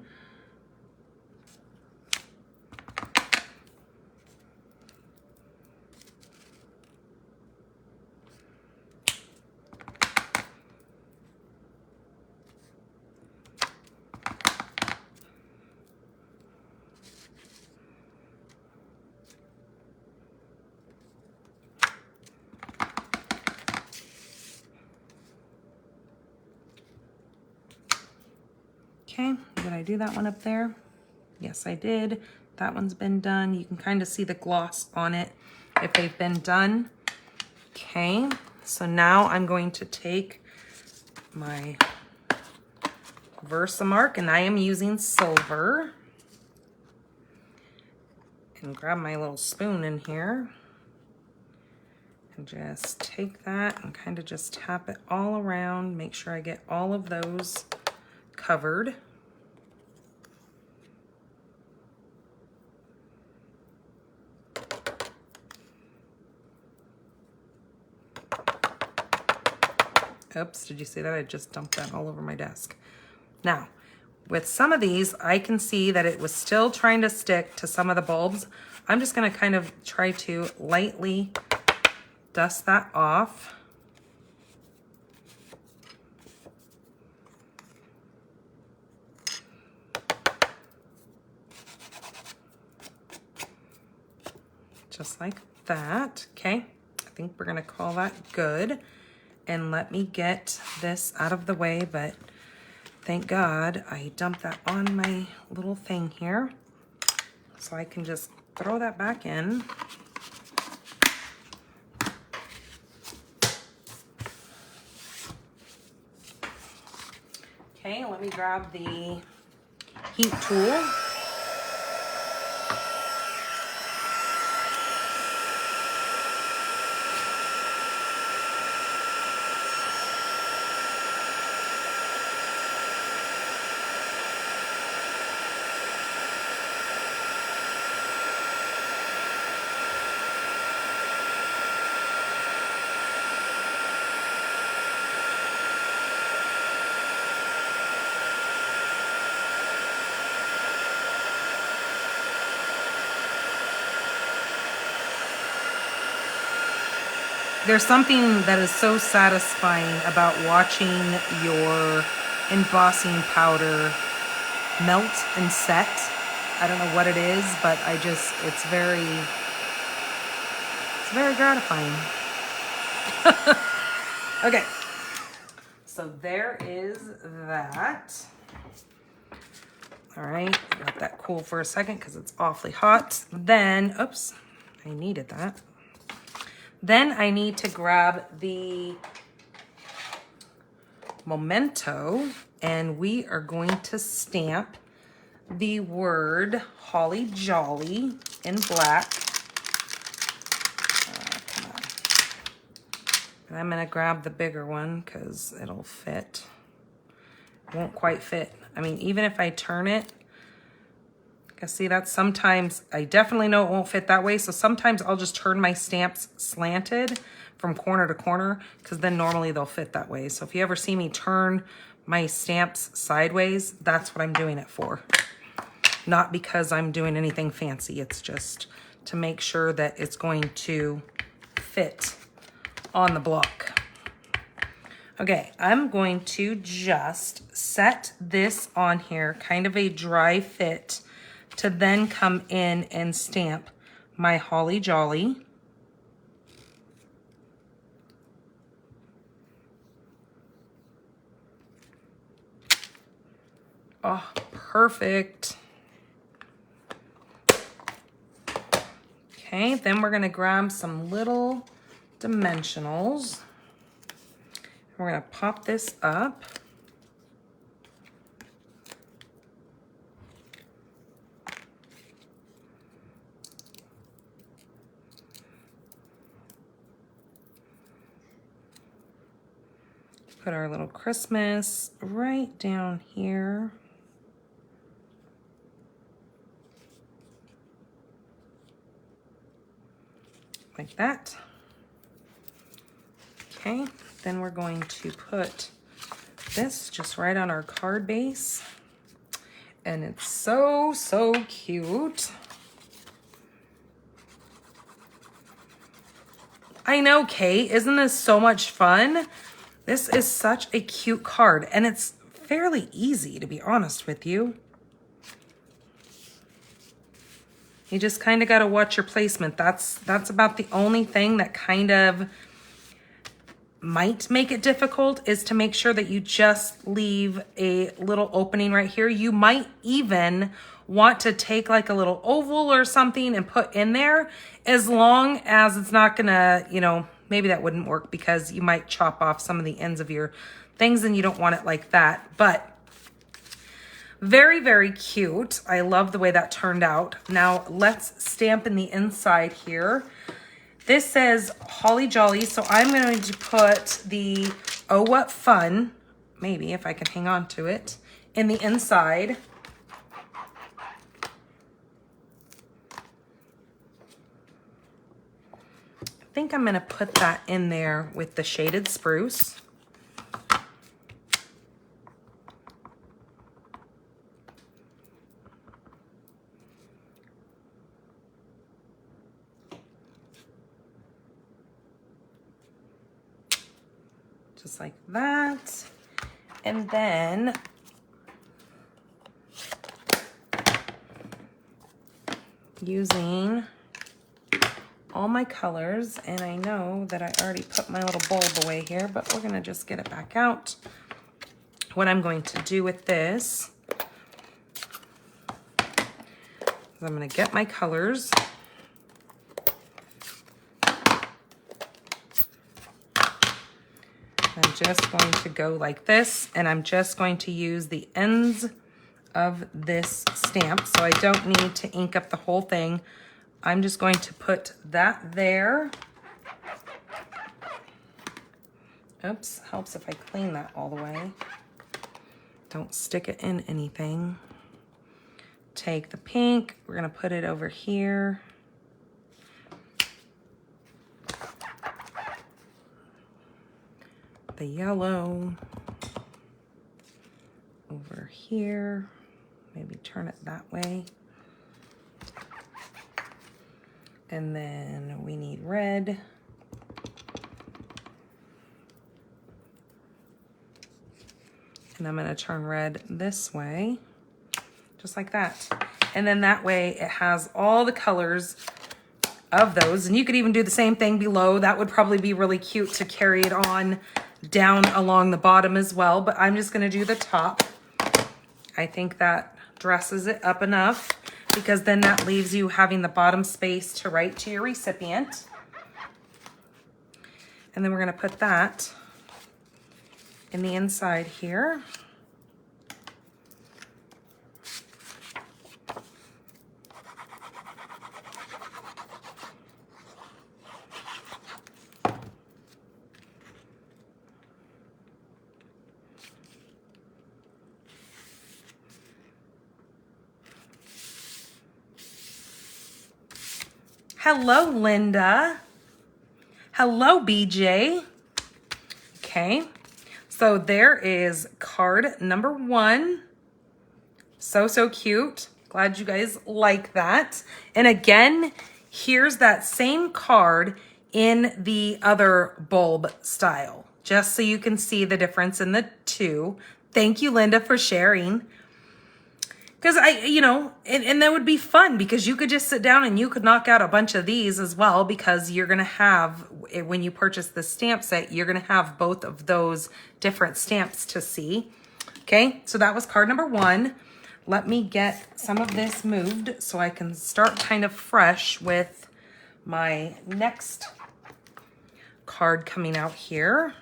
Okay, did I do that one up there? Yes, I did. That one's been done. You can kind of see the gloss on it if they've been done. Okay, so now I'm going to take my Versamark, and I am using silver. And grab my little spoon in here. And just take that and kind of just tap it all around. Make sure I get all of those covered. Oops, did you see that? I just dumped that all over my desk. Now, with some of these, I can see that it was still trying to stick to some of the bulbs. I'm just gonna kind of try to lightly dust that off. just like that. Okay, I think we're gonna call that good. And let me get this out of the way, but thank God I dumped that on my little thing here. So I can just throw that back in. Okay, let me grab the heat tool. There's something that is so satisfying about watching your embossing powder melt and set. I don't know what it is, but it's very gratifying. Okay, so there is that. All right, let that cool for a second because it's awfully hot. Then, oops, I needed that. Then I need to grab the memento, and we are going to stamp the word Holly Jolly in black. Come on. And I'm going to grab the bigger one because it'll fit. It won't quite fit. I mean, even if I turn it, see, that's sometimes, I definitely know it won't fit that way. So sometimes I'll just turn my stamps slanted from corner to corner because then normally they'll fit that way. So if you ever see me turn my stamps sideways, that's what I'm doing it for. Not because I'm doing anything fancy. It's just to make sure that it's going to fit on the block. Okay, I'm going to just set this on here, kind of a dry fit, to then come in and stamp my Holly Jolly. Oh, perfect. Okay, then we're gonna grab some little dimensionals. We're gonna pop this up. Put our little Christmas right down here. Like that. Okay, then we're going to put this just right on our card base. And it's so, so cute. I know, Kate, isn't this so much fun? This is such a cute card, and it's fairly easy, to be honest with you. You just kind of got to watch your placement. That's about the only thing that kind of might make it difficult, is to make sure that you just leave a little opening right here. You might even want to take like a little oval or something and put in there, as long as it's not gonna, you know, maybe that wouldn't work because you might chop off some of the ends of your things and you don't want it like that. But very, very cute. I love the way that turned out. Now let's stamp in the inside here. This says Holly Jolly, so I'm going to put the Oh What Fun, maybe if I can hang on to it, in the inside. I think I'm going to put that in there with the shaded spruce. Just like that. And then using all my colors, and I know that I already put my little bulb away here, but we're gonna just get it back out. What I'm going to do with this is I'm gonna get my colors. I'm just going to go like this, and I'm just going to use the ends of this stamp, so I don't need to ink up the whole thing. I'm just going to put that there. Oops, helps if I clean that all the way. Don't stick it in anything. Take the pink, we're gonna put it over here. The yellow over here. Maybe turn it that way. And then we need red. And I'm gonna turn red this way, just like that. And then that way it has all the colors of those. And you could even do the same thing below. That would probably be really cute to carry it on down along the bottom as well. But I'm just gonna do the top. I think that dresses it up enough, because then that leaves you having the bottom space to write to your recipient. And then we're gonna put that in the inside here. Hello, Linda. Hello, BJ. Okay, so there is card number 1. So cute. Glad you guys like that. And again, here's that same card in the other bulb style, just so you can see the difference in the two. Thank you, Linda, for sharing. Because and that would be fun, because you could just sit down and you could knock out a bunch of these as well, because you're going to have, when you purchase the stamp set, you're going to have both of those different stamps to see. Okay, so that was card number 1. Let me get some of this moved so I can start kind of fresh with my next card coming out here.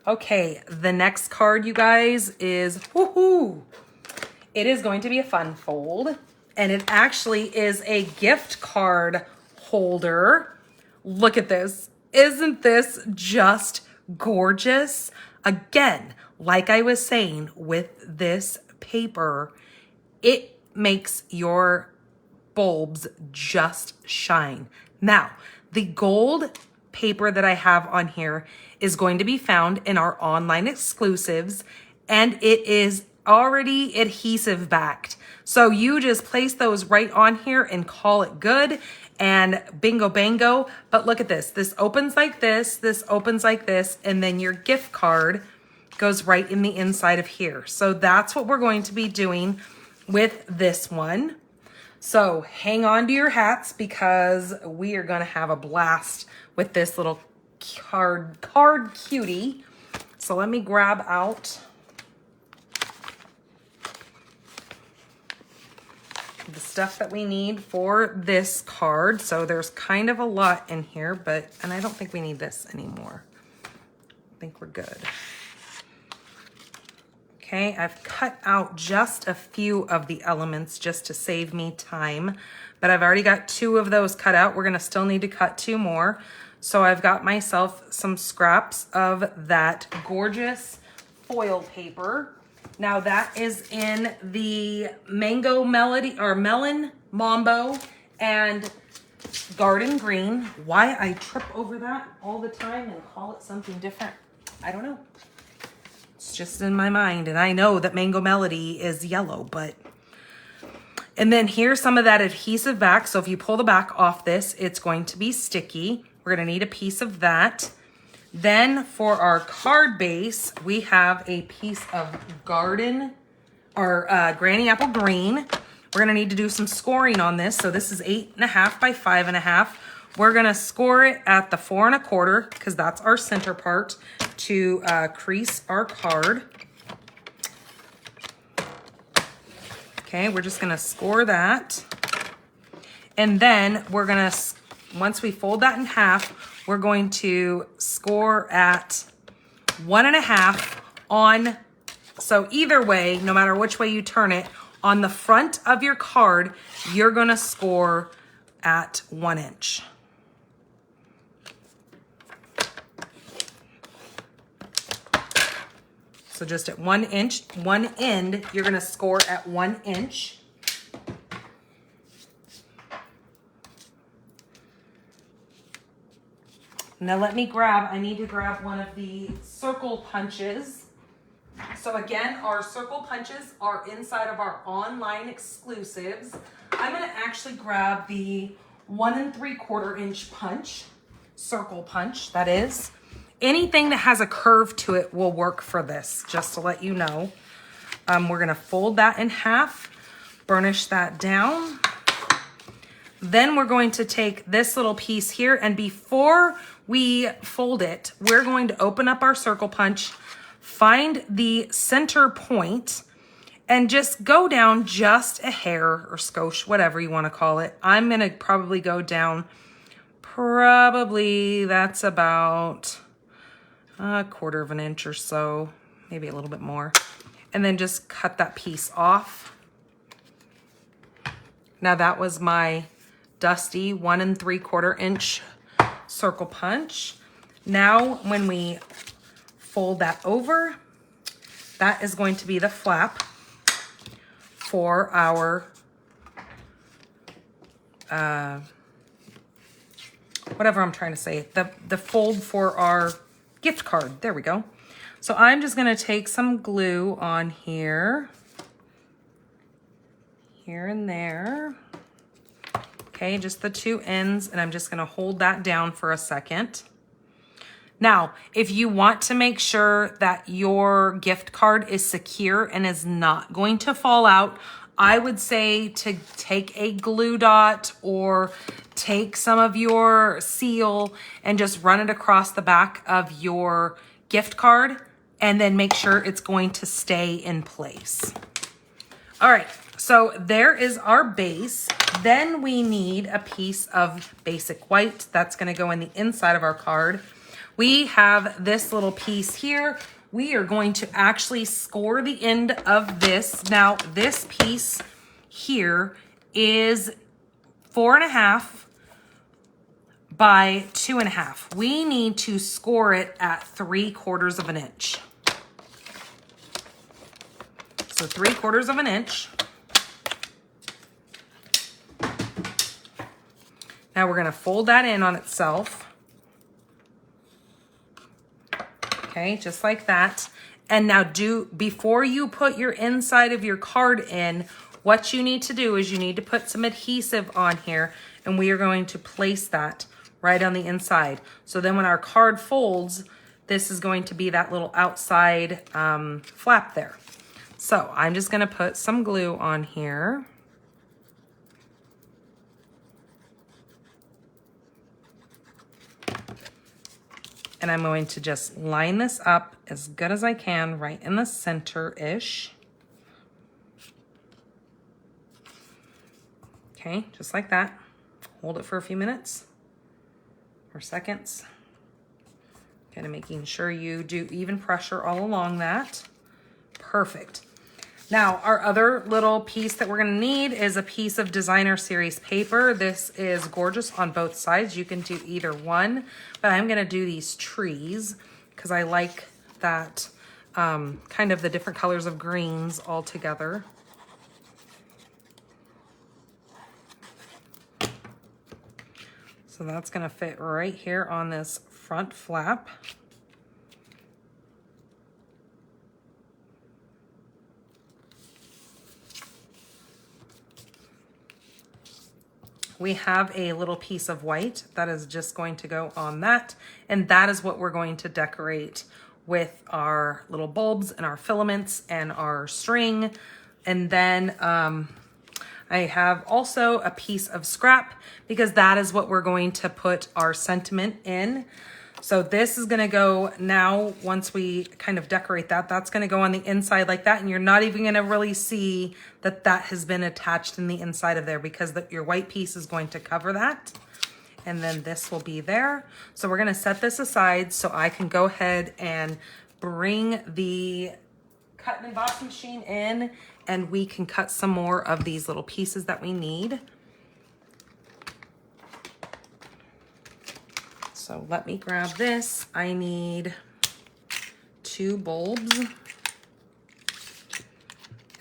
Okay, the next card, you guys, is, woohoo! It is going to be a fun fold, and it actually is a gift card holder. Look at this. Isn't this just gorgeous? Again, like I was saying, with this paper, it makes your bulbs just shine. Now, the gold paper that I have on here is going to be found in our online exclusives, and it is already adhesive backed. So you just place those right on here and call it good, and bingo bango. But look at this. This opens like this opens like this, and then your gift card goes right in the inside of here. So that's what we're going to be doing with this one. So hang on to your hats, because we are going to have a blast with this little card cutie. So let me grab out the stuff that we need for this card. So there's kind of a lot in here, and I don't think we need this anymore. I think we're good. Okay, I've cut out just a few of the elements just to save me time, but I've already got 2 of those cut out. We're gonna still need to cut 2 more. So I've got myself some scraps of that gorgeous foil paper. Now that is in the Mango Melody, or Melon Mambo and Garden Green. Why I trip over that all the time and call it something different, I don't know. It's just in my mind, and I know that Mango Melody is yellow, but... And then here's some of that adhesive back. So if you pull the back off this, it's going to be sticky. We're gonna need a piece of that. Then for our card base, we have a piece of Granny Apple Green. We're We're gonna need to do some scoring on this. So this is 8.5 by 5.5. We're gonna score it at the 4 1/4 because that's our center part to crease our card. Okay, we're just gonna score that. And then we're gonna, once we fold that in half, we're going to score at 1 1/2 on, so either way, no matter which way you turn it, on the front of your card, you're gonna score at 1 inch. So just at 1 inch, one end, you're gonna score at 1 inch. Now let me I need to grab one of the circle punches. So again, our circle punches are inside of our online exclusives. I'm gonna actually grab the 1 3/4 inch punch, circle punch, that is. Anything that has a curve to it will work for this, just to let you know. We're gonna fold that in half, burnish that down. Then we're going to take this little piece here, and before we fold it, we're going to open up our circle punch, find the center point, and just go down just a hair or skosh, whatever you want to call it. I'm gonna probably go down, that's about 1/4 inch or so, maybe a little bit more. And then just cut that piece off. Now that was my dusty 1 3/4 inch circle punch. Now when we fold that over, that is going to be the flap for our whatever I'm trying to say, the fold for our gift card. There we go. So I'm just gonna take some glue on here and there. Okay, just the two ends, and I'm just gonna hold that down for a second. Now, if you want to make sure that your gift card is secure and is not going to fall out, I would say to take a glue dot or take some of your seal and just run it across the back of your gift card and then make sure it's going to stay in place. All right, so there is our base. Then we need a piece of basic white that's gonna go in the inside of our card. We have this little piece here. We are going to actually score the end of this. Now, this piece here is 4 1/2 by 2 1/2. We need to score it at 3/4 inch. So 3/4 inch. Now we're gonna fold that in on itself. Okay, just like that. And now before you put your inside of your card in, what you need to do is you need to put some adhesive on here, and we are going to place that right on the inside. So then when our card folds, this is going to be that little outside flap there. So I'm just gonna put some glue on here. And I'm going to just line this up as good as I can right in the center-ish. Okay, just like that. Hold it for a few minutes or seconds. Kind of making sure you do even pressure all along that. Perfect. Now, our other little piece that we're gonna need is a piece of designer series paper. This is gorgeous on both sides. You can do either one, but I'm gonna do these trees because I like that kind of the different colors of greens all together. So that's gonna fit right here on this front flap. We have a little piece of white that is just going to go on that, and that is what we're going to decorate with our little bulbs and our filaments and our string. And then I have also a piece of scrap because that is what we're going to put our sentiment in. So this is gonna go now, once we kind of decorate that, that's gonna go on the inside like that, and you're not even gonna really see that that has been attached in the inside of there because your white piece is going to cover that. And then this will be there. So we're gonna set this aside so I can go ahead and bring the cut and emboss machine in, and we can cut some more of these little pieces that we need. So let me grab this. I need 2 bulbs.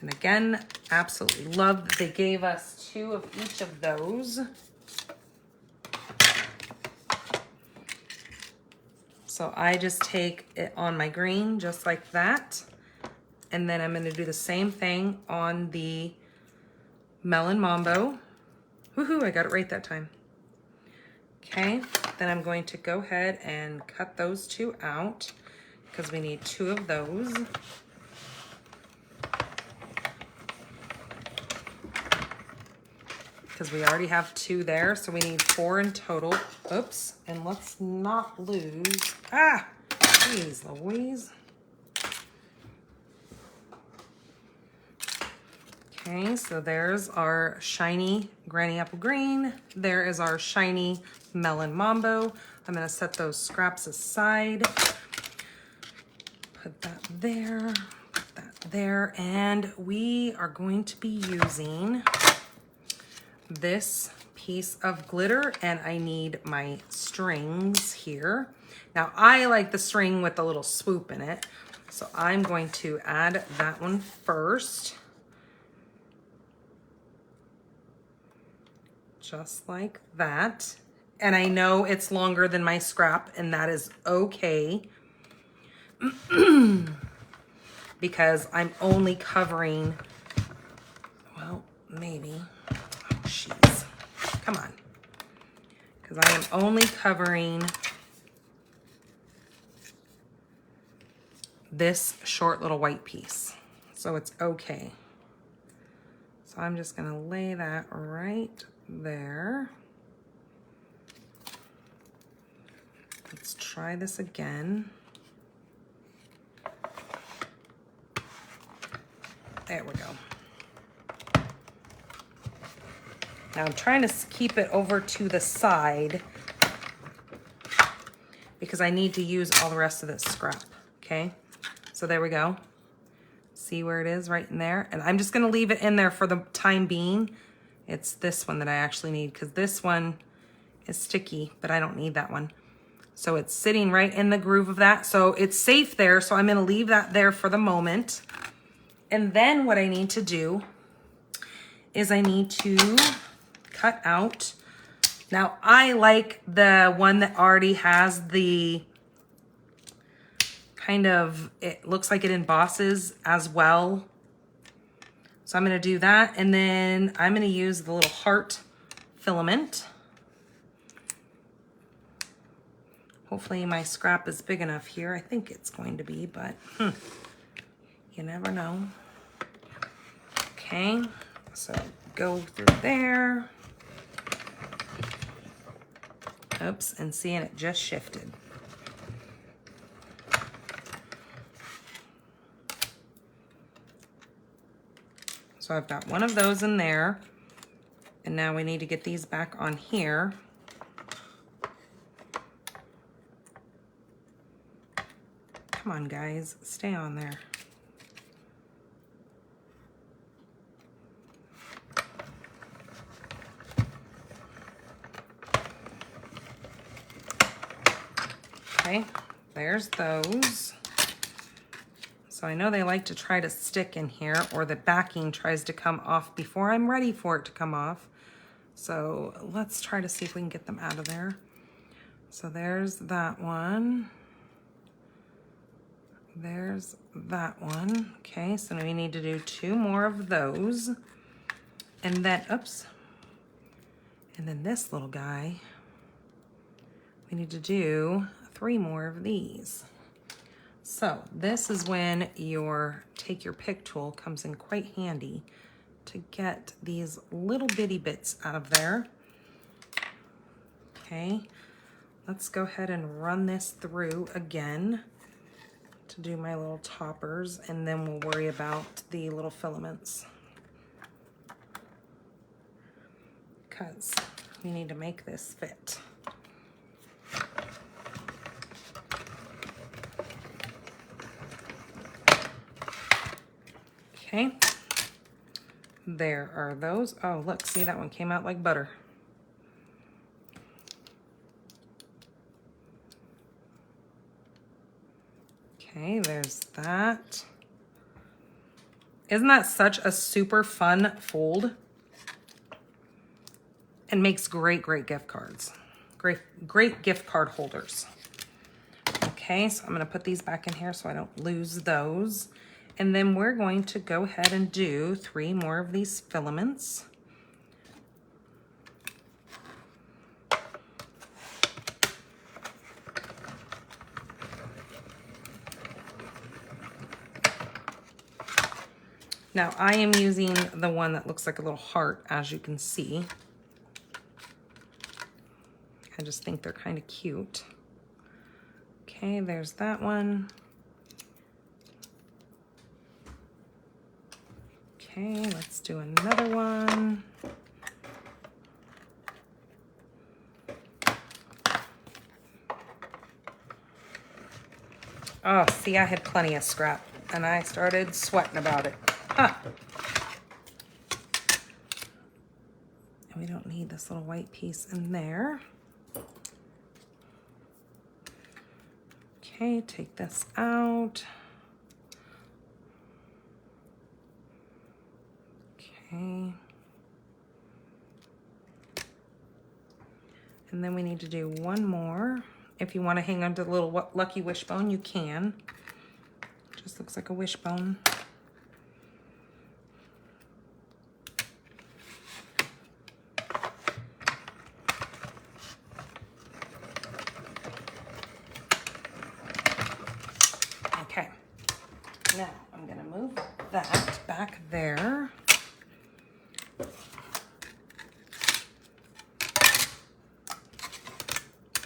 And again, absolutely love that they gave us 2 of each of those. So I just take it on my green just like that. And then I'm gonna do the same thing on the Melon Mambo. Woohoo, I got it right that time. Okay, then I'm going to go ahead and cut those 2 out because we need 2 of those. Because we already have 2 there, so we need 4 in total. Oops, and let's not lose, geez Louise. Okay, so there's our shiny Granny Apple Green. There is our shiny Melon Mambo. I'm gonna set those scraps aside. Put that there, put that there, and we are going to be using this piece of glitter, and I need my strings here. Now I like the string with a little swoop in it, so I'm going to add that one first. Just like that. And I know it's longer than my scrap, and that is okay. Because I'm only covering, well, maybe, oh, jeez, come on. Because I am only covering this short little white piece. So it's okay. So I'm just gonna lay that right there. Let's try this again. There we go. Now I'm trying to keep it over to the side because I need to use all the rest of this scrap, okay? So there we go. See where it is right in there? And I'm just gonna leave it in there for the time being. It's this one that I actually need because this one is sticky, but I don't need that one. So it's sitting right in the groove of that. So it's safe there. So I'm gonna leave that there for the moment. And then what I need to do is I need to cut out. Now I like the one that already has the kind of, it looks like it embosses as well. So I'm gonna do that, and then I'm gonna use the little heart filament. Hopefully my scrap is big enough here. I think it's going to be, but you never know. Okay, so go through there. Oops, and seeing it just shifted. So I've got one of those in there, and now we need to get these back on here. Come on, guys, stay on there. Okay, there's those. So I know they like to try to stick in here, or the backing tries to come off before I'm ready for it to come off. So let's try to see if we can get them out of there. So there's that one. There's that one. Okay, so we need to do 2 more of those. And then, oops. And then this little guy, we need to do 3 more of these. So this is when your take your pick tool comes in quite handy, to get these little bitty bits out of there. Okay, let's go ahead and run this through again to do my little toppers, and then we'll worry about the little filaments, because we need to make this fit. Okay, there are those. Oh, look, see, that one came out like butter. Okay, there's that. Isn't that such a super fun fold? And makes great gift cards. Great gift card holders. Okay, so I'm gonna put these back in here so I don't lose those. And then we're going to go ahead and do 3 more of these filaments. Now I am using the one that looks like a little heart, as you can see. I just think they're kind of cute. Okay, there's that one. Okay, let's do another one. Oh, see, I had plenty of scrap and I started sweating about it. Huh. And we don't need this little white piece in there. Okay, take this out. Okay. And then we need to do one more. If you want to hang on to the little lucky wishbone, you can. Just looks like a wishbone. Okay. Now I'm going to move that back there.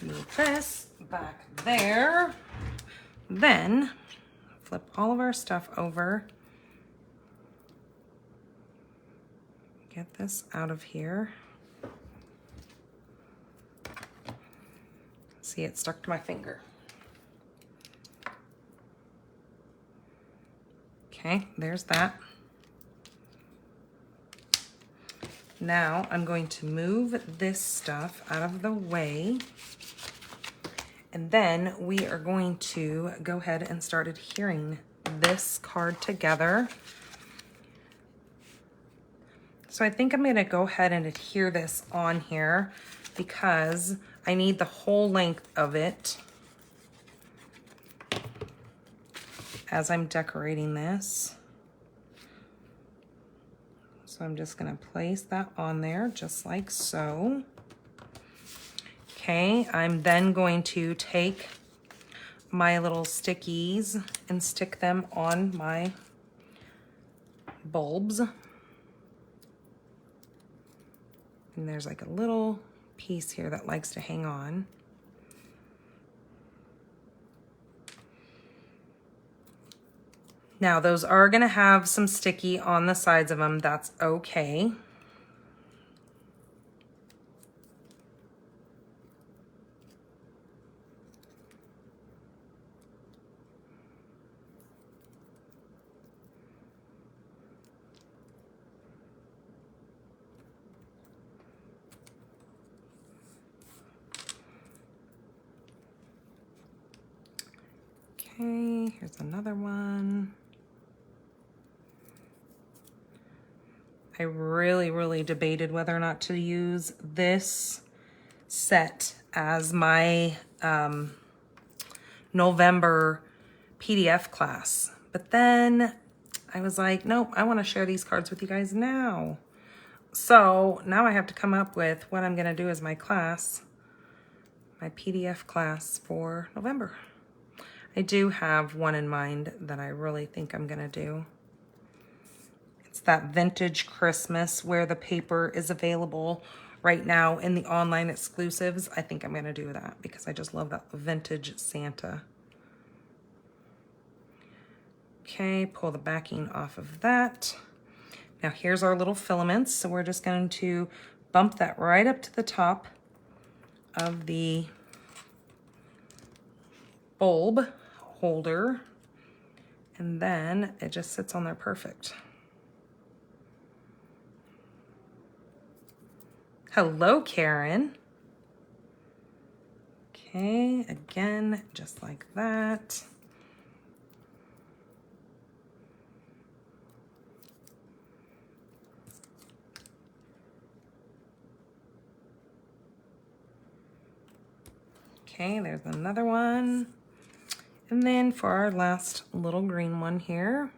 Move this back there. Then flip all of our stuff over. Get this out of here. See, it stuck to my finger. Okay, there's that. Now I'm going to move this stuff out of the way. And then we are going to go ahead and start adhering this card together. So I think I'm going to go ahead and adhere this on here because I need the whole length of it as I'm decorating this. So I'm just going to place that on there just like so. Okay, I'm then going to take my little stickies and stick them on my bulbs. And there's like a little piece here that likes to hang on. Now those are gonna have some sticky on the sides of them, that's okay. Okay, here's another one. I really debated whether or not to use this set as my November PDF class. But then I was like, nope, I want to share these cards with you guys now. So now I have to come up with what I'm going to do as my class, my PDF class for November. I do have one in mind that I really think I'm going to do. It's that vintage Christmas where the paper is available right now in the online exclusives. I think I'm gonna do that because I just love that vintage Santa. Okay, pull the backing off of that. Now here's our little filaments. So we're just going to bump that right up to the top of the bulb holder. And then it just sits on there perfect. Hello, Karen. Okay, again, just like that. Okay, there's another one. And then for our last little green one here,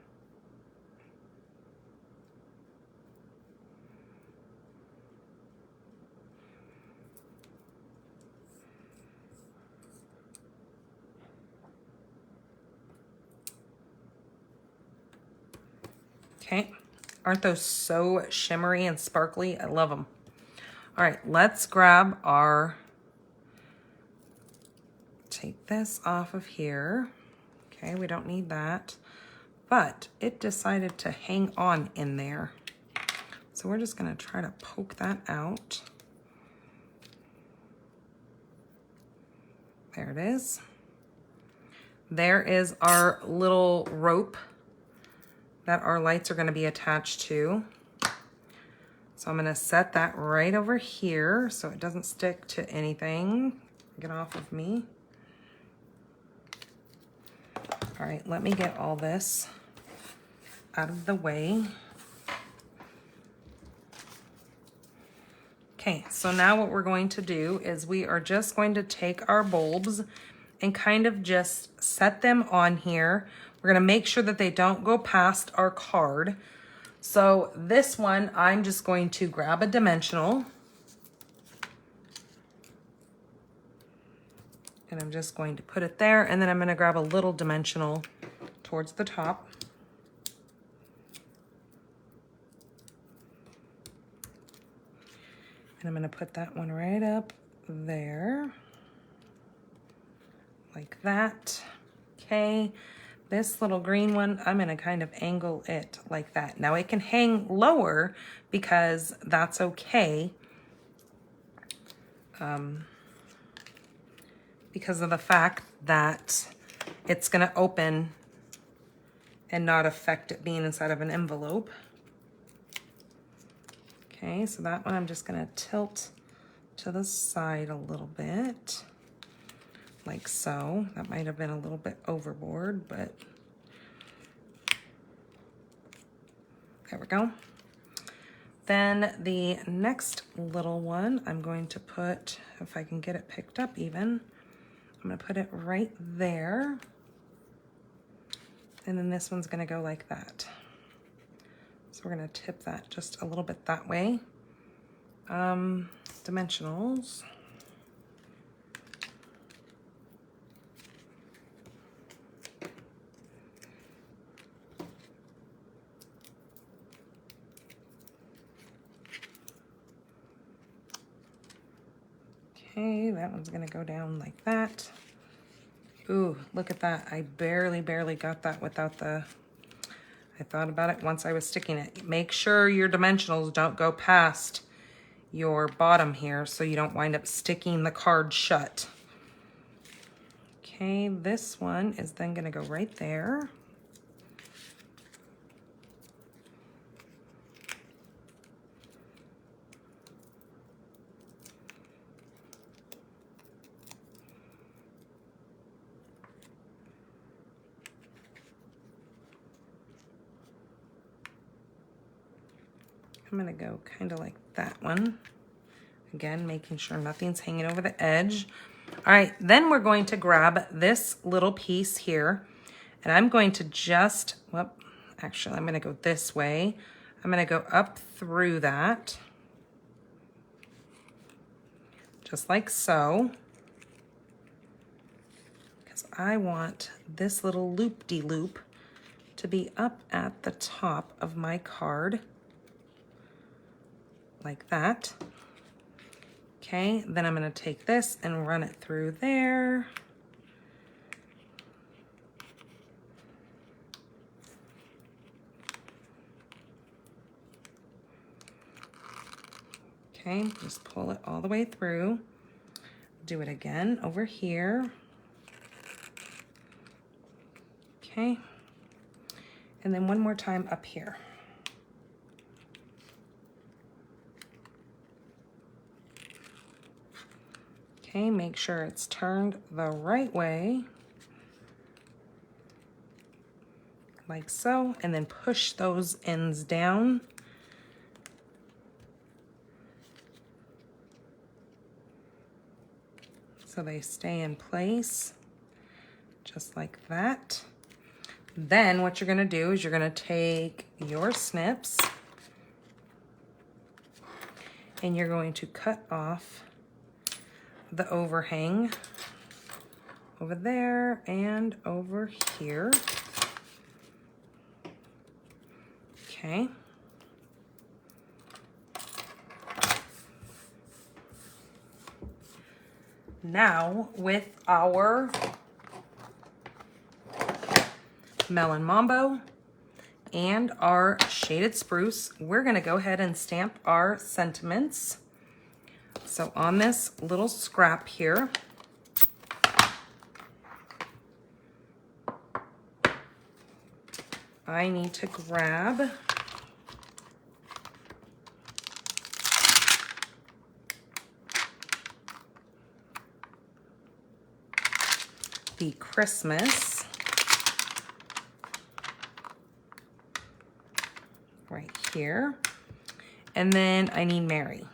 okay, aren't those so shimmery and sparkly? I love them. All right, let's grab our, take this off of here. Okay, we don't need that, but it decided to hang on in there. So we're just gonna try to poke that out. There it is. There is our little rope that our lights are gonna be attached to. So I'm gonna set that right over here so it doesn't stick to anything. Get off of me. All right, let me get all this out of the way. Okay, so now what we're going to do is we are just going to take our bulbs and kind of just set them on here. We're gonna make sure that they don't go past our card. So this one, I'm just going to grab a dimensional. And I'm just going to put it there, and then I'm gonna grab a little dimensional towards the top. And I'm gonna put that one right up there, like that. Okay, this little green one, I'm gonna kind of angle it like that. Now it can hang lower because that's okay. Because of the fact that it's gonna open and not affect it being inside of an envelope. Okay, so that one I'm just gonna tilt to the side a little bit, like so. That might have been a little bit overboard, but there we go. Then the next little one, I'm going to put, if I can get it picked up even, I'm gonna put it right there. And then this one's gonna go like that. So we're gonna tip that just a little bit that way. Dimensionals. Okay, that one's gonna go down like that. Ooh, look at that. I barely got that without the, I thought about it once I was sticking it. Make sure your dimensionals don't go past your bottom here so you don't wind up sticking the card shut. Okay, this one is then gonna go right there. I'm gonna go kind of like that one. Again, making sure nothing's hanging over the edge. All right, then we're going to grab this little piece here, and I'm going to just, well, actually, I'm gonna go this way. I'm gonna go up through that, just like so, because I want this little loop-de-loop to be up at the top of my card, like that. Okay, then I'm going to take this and run it through there. Okay, just pull it all the way through. Do it again over here. Okay, and then one more time up here. Okay, make sure it's turned the right way, like so, and then push those ends down. So they stay in place, just like that. Then what you're gonna do is you're gonna take your snips and you're going to cut off the overhang over there and over here. Okay. Now with our Melon Mambo and our Shaded Spruce, we're gonna go ahead and stamp our sentiments. So on this little scrap here, I need to grab the Christmas right here, and then I need Mary.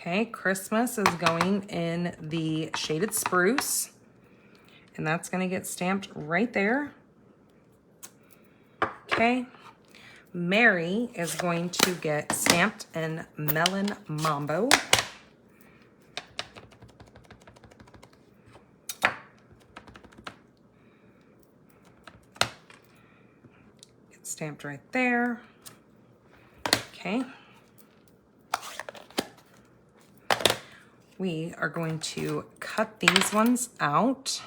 Okay, Christmas is going in the Shaded Spruce, and that's going to get stamped right there. Okay, Mary is going to get stamped in Melon Mambo. Get stamped right there. Okay. We are going to cut these ones out.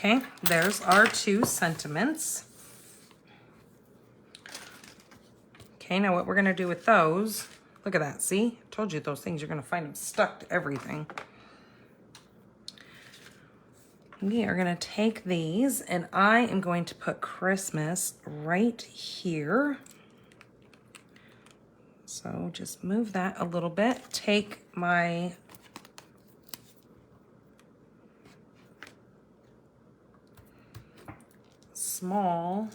Okay, there's our two sentiments. Okay, now what we're gonna do with those, look at that, see? I told you those things, you're gonna find them stuck to everything. We are gonna take these and I am going to put Christmas right here. So just move that a little bit. Take my small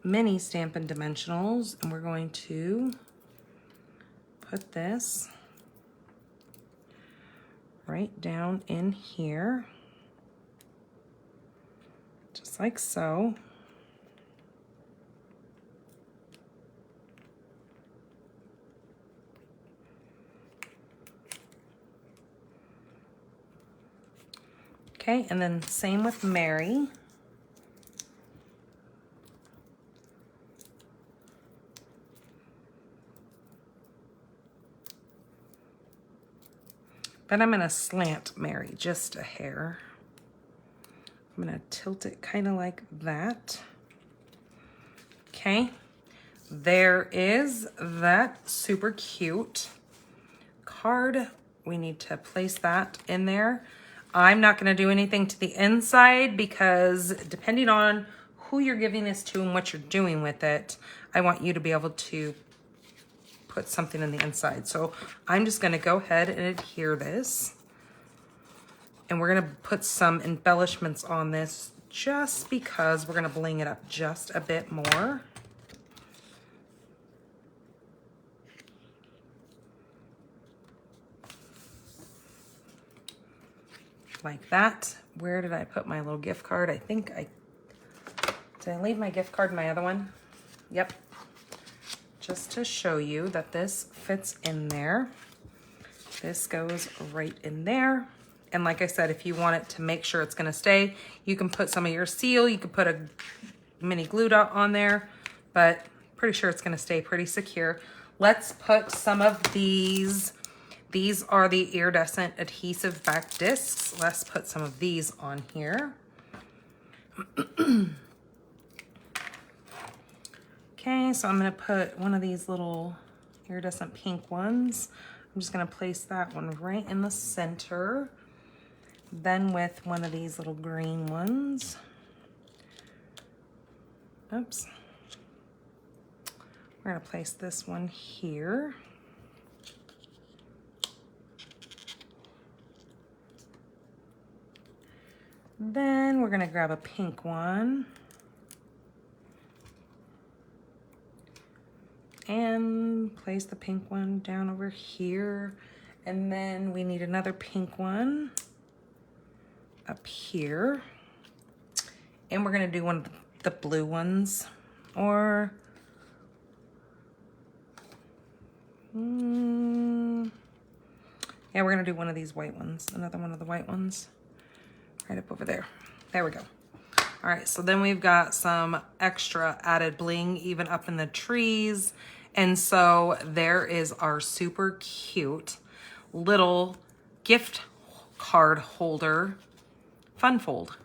mini Stampin' Dimensionals and we're going to put this right down in here, just like so. Okay, and then same with Mary. Then I'm gonna slant Mary just a hair. I'm gonna tilt it kind of like that. Okay, there is that super cute card. We need to place that in there. I'm not going to do anything to the inside because depending on who you're giving this to and what you're doing with it, I want you to be able to put something in the inside. So I'm just going to go ahead and adhere this. And we're going to put some embellishments on this just because we're going to bling it up just a bit more. Like that. Where did I put my little gift card? I think did I leave my gift card in my other one? Yep. Just to show you that this fits in there. This goes right in there. And like I said, if you want it to make sure it's gonna stay, you can put some of your seal, you could put a mini glue dot on there, but pretty sure it's gonna stay pretty secure. Let's put some of these. These are the iridescent adhesive back discs. Let's put some of these on here. Okay, so I'm gonna put one of these little iridescent pink ones. I'm just gonna place that one right in the center. Then with one of these little green ones. Oops. We're gonna place this one here. Then we're gonna grab a pink one. And place the pink one down over here. And then we need another pink one up here. And we're gonna do one of the blue ones. Or, yeah, we're gonna do one of these white ones. Another one of the white ones. Right up over there. There we go. All right, so then we've got some extra added bling even up in the trees. And so there is our super cute little gift card holder fun fold.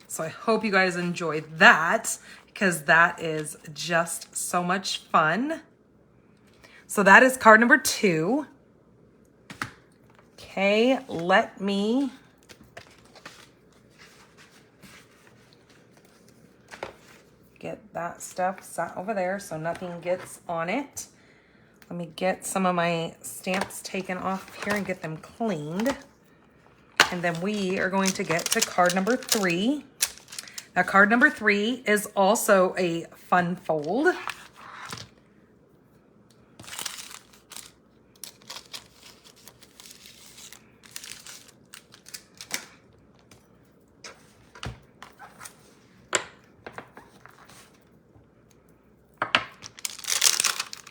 So I hope you guys enjoyed that because that is just so much fun. So that is card number 2. Okay, let me get that stuff sat over there so nothing gets on it. Let me get some of my stamps taken off here and get them cleaned. And then we are going to get to card number 3. Now card number 3 is also a fun fold.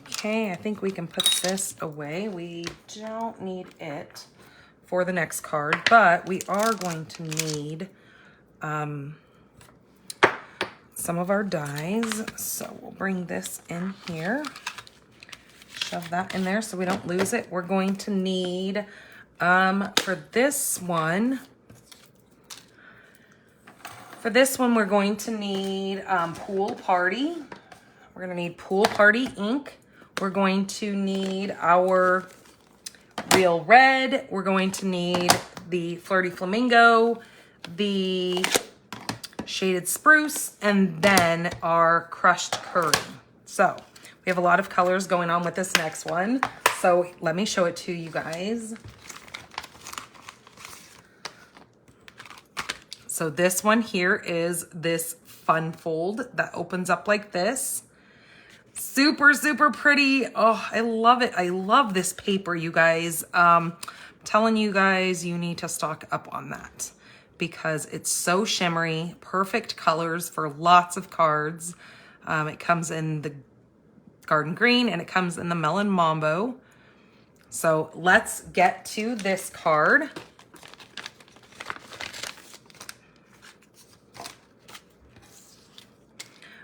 Okay, I think we can put this away. We don't need it for the next card, but we are going to need some of our dies. So we'll bring this in here, shove that in there so we don't lose it. We're going to need, for this one, we're going to need Pool Party. We're gonna need Pool Party ink. We're going to need our Real Red. We're going to need the Flirty Flamingo, the Shaded Spruce, and then our Crushed Curry. So we have a lot of colors going on with this next one. So let me show it to you guys. So this one here is this fun fold that opens up like this. Super, super pretty. Oh, I love it. I love this paper, you guys. I'm telling you guys, you need to stock up on that because it's so shimmery, perfect colors for lots of cards. It comes in the Garden Green and it comes in the Melon Mambo. So let's get to this card.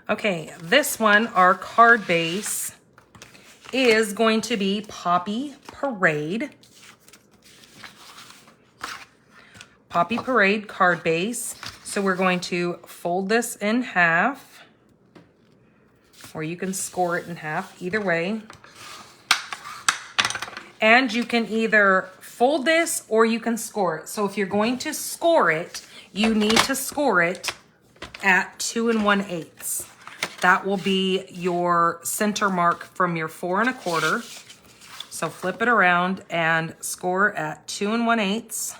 Okay, this one, our card base, is going to be Poppy Parade. Poppy Parade card base. So we're going to fold this in half, or you can score it in half, either way. And you can either fold this or you can score it. So if you're going to score it, you need to score it at 2 1/8. That will be your center mark from your 4 1/4. So flip it around and score at 2 1/8.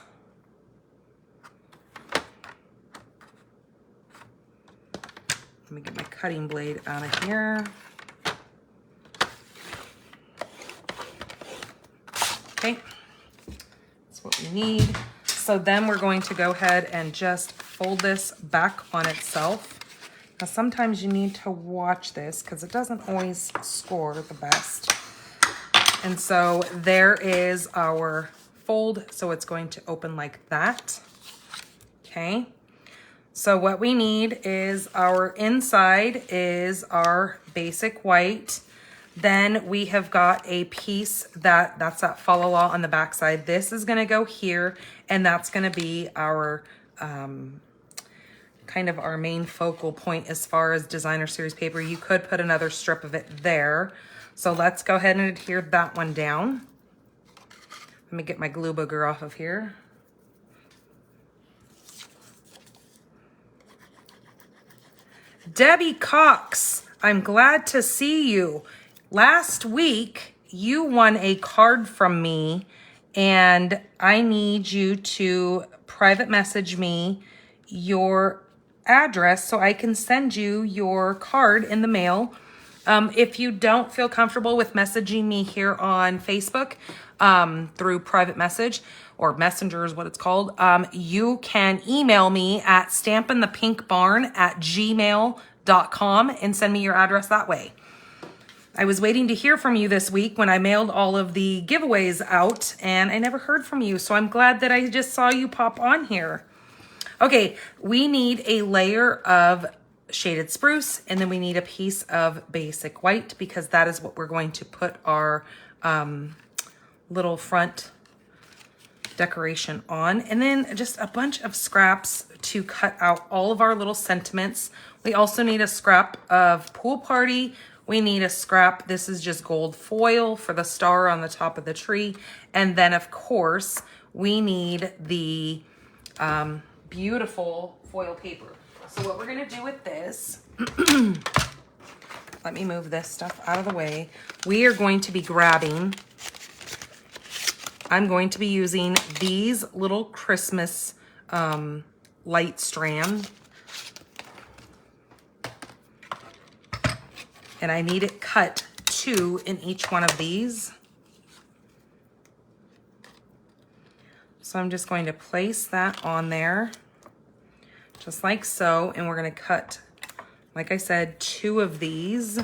Let me get my cutting blade out of here. Okay, that's what we need. So then we're going to go ahead and just fold this back on itself. Now sometimes you need to watch this because it doesn't always score the best. And so there is our fold. So it's going to open like that. Okay. So what we need is our inside is our basic white. Then we have got a piece that's that fa la la on the back side. This is going to go here, and that's going to be our kind of our main focal point as far as designer series paper. You could put another strip of it there. So let's go ahead and adhere that one down. Let me get my glue booger off of here. Debbie Cox, I'm glad to see you. Last week, you won a card from me, and I need you to private message me your address so I can send you your card in the mail. If you don't feel comfortable with messaging me here on Facebook through private message or Messenger is what it's called, you can email me at stampinthepinkbarn@gmail.com and send me your address that way. I was waiting to hear from you this week when I mailed all of the giveaways out, and I never heard from you, so I'm glad that I just saw you pop on here. Okay, we need a layer of shaded spruce, and then we need a piece of basic white because that is what we're going to put our little front decoration on. And then just a bunch of scraps to cut out all of our little sentiments. We also need a scrap of pool party. We need a scrap, this is just gold foil for the star on the top of the tree. And then of course, we need the beautiful foil paper. So what we're gonna do with this, let me move this stuff out of the way. We are going to be grabbing, I'm going to be using these little Christmas light strand. And I need it cut 2 in each one of these. So I'm just going to place that on there, just like so. And we're gonna cut, like I said, 2 of these.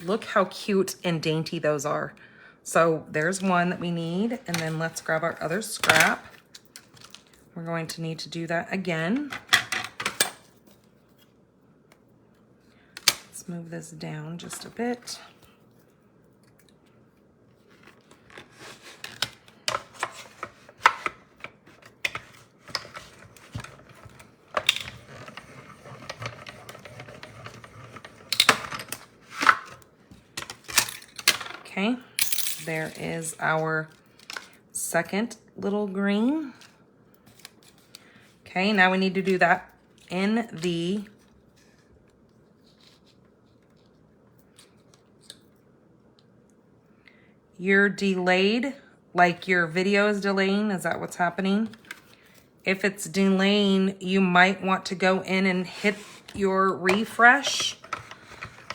Look how cute and dainty those are. So there's one that we need, and then let's grab our other scrap. We're going to need to do that again. Let's move this down just a bit. Okay. There is our second little green. Okay, now we need to do that in the you're delayed, like your video is delaying. Is that what's happening? If it's delaying, you might want to go in and hit your refresh.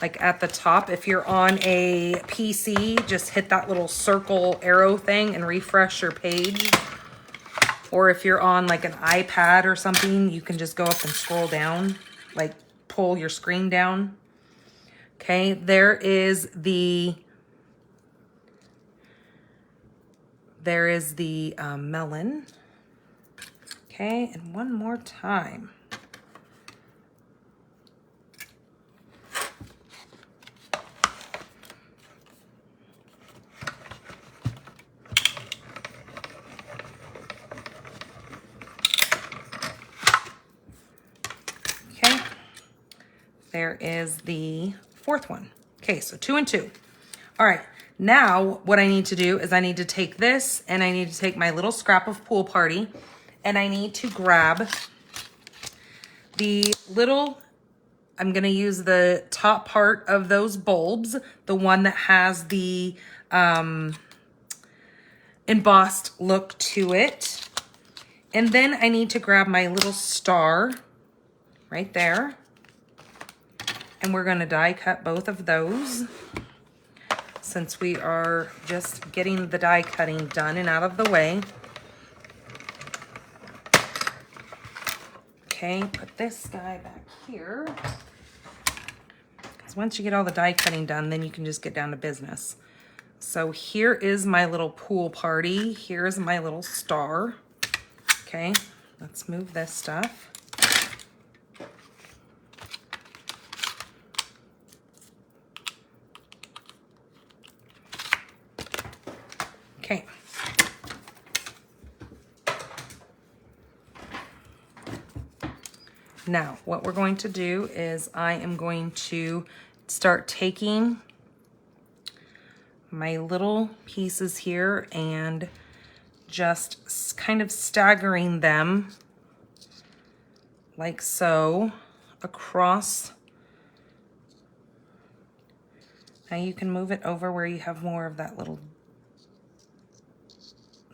Like at the top, if you're on a PC, just hit that little circle arrow thing and refresh your page. Or if you're on like an iPad or something, you can just go up and scroll down, like pull your screen down. Okay, there is the melon. Okay, and one more time. there is the fourth one. Okay, so 2 and 2. All right, now what I need to do is I need to take this and I need to take my little scrap of Pool Party and I need to grab the little, I'm gonna use the top part of those bulbs, the one that has the embossed look to it. And then I need to grab my little star right there. And we're gonna die cut both of those since we are just getting the die cutting done and out of the way. Okay, put this guy back here. Because once you get all the die cutting done, then you can just get down to business. So here is my little Pool Party. Here's my little star. Okay, let's move this stuff. Okay. Now, what we're going to do is I am going to start taking my little pieces here and just kind of staggering them like so across. Now you can move it over where you have more of that little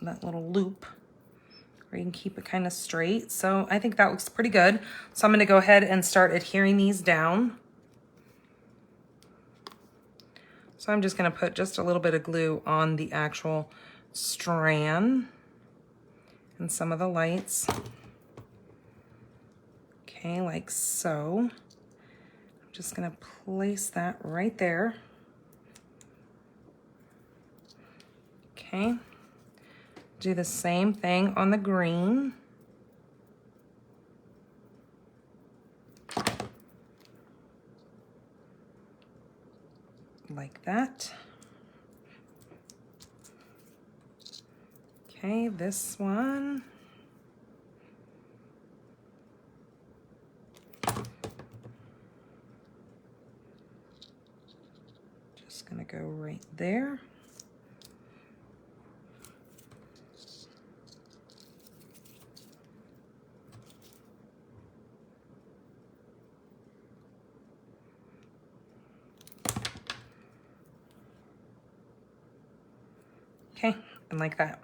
loop, or you can keep it kind of straight. So I think that looks pretty good. So I'm going to go ahead and start adhering these down. So I'm just going to put just a little bit of glue on the actual strand and some of the lights. Okay, like so. I'm just going to place that right there. Okay. Do the same thing on the green. Like that. Okay, this one. Just gonna go right there. Okay, and like that.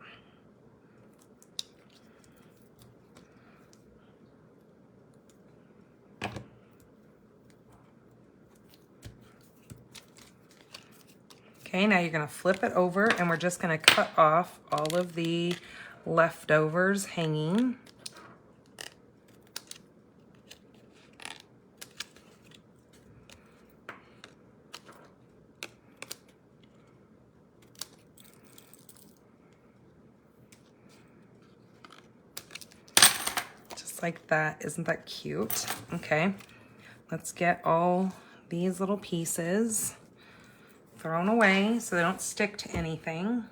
Okay, now you're gonna flip it over and we're just gonna cut off all of the leftovers hanging. Like that. Isn't that cute? Okay, let's get all these little pieces thrown away so they don't stick to anything.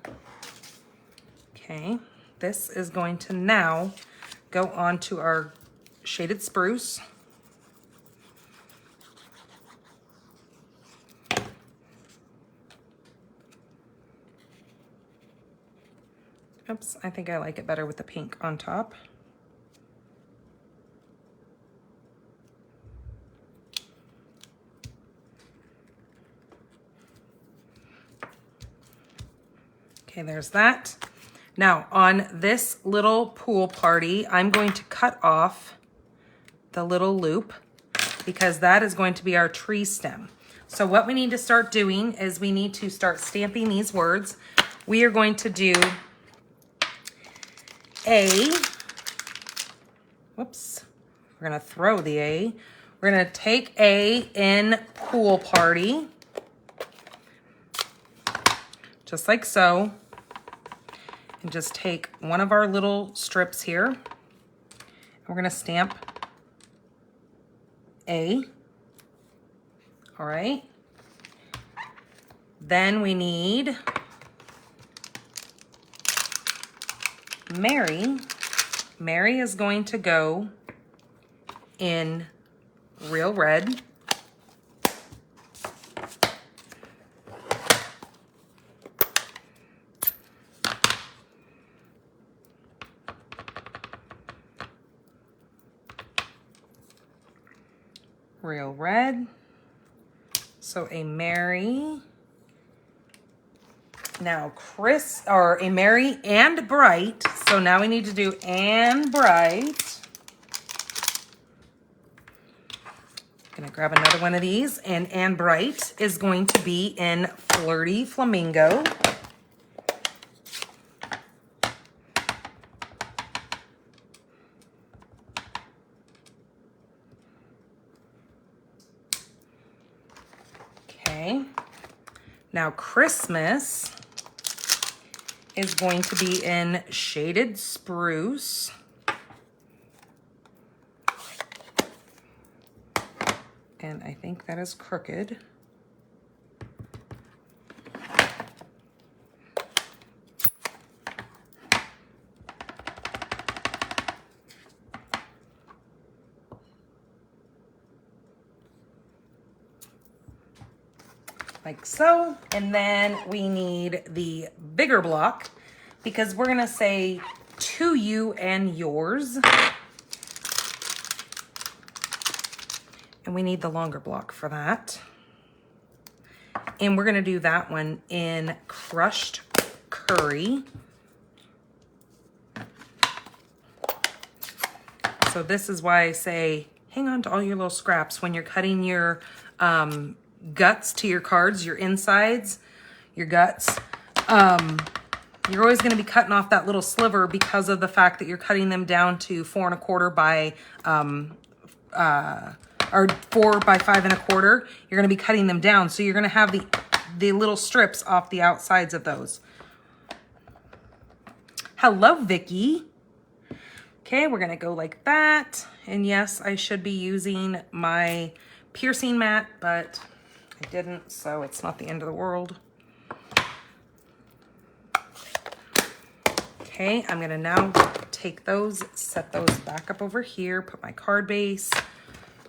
Okay, this is going to now go on to our shaded spruce. Oops, I think I like it better with the pink on top. Okay, there's that. Now on this little Pool Party, I'm going to cut off the little loop because that is going to be our tree stem. So what we need to start doing is we need to start stamping these words. We are going to do A. Whoops. We're going to throw the A. We're going to take A in Pool Party. Just like so. And just take one of our little strips here. And we're going to stamp A. All right. Then we need Mary. Mary is going to go in real red. Real red. So a Merry. Now a Merry and Bright. So now we need to do and Bright. Gonna grab another one of these, and Bright is going to be in Flirty Flamingo. Okay. Now Christmas is going to be in Shaded Spruce. And I think that is crooked. Like so. And then we need the bigger block because we're gonna say to you and yours. And we need the longer block for that. And we're gonna do that one in Crushed Curry. So this is why I say, hang on to all your little scraps when you're cutting your guts to your cards, your insides, your guts. You're always gonna be cutting off that little sliver because of the fact that you're cutting them down to 4 1/4 by, or 4 by 5 1/4. You're gonna be cutting them down. So you're gonna have the little strips off the outsides of those. Hello, Vicky. Okay, we're gonna go like that. And yes, I should be using my piercing mat, but I didn't, so it's not the end of the world. Okay, I'm gonna now take those, set those back up over here, put my card base,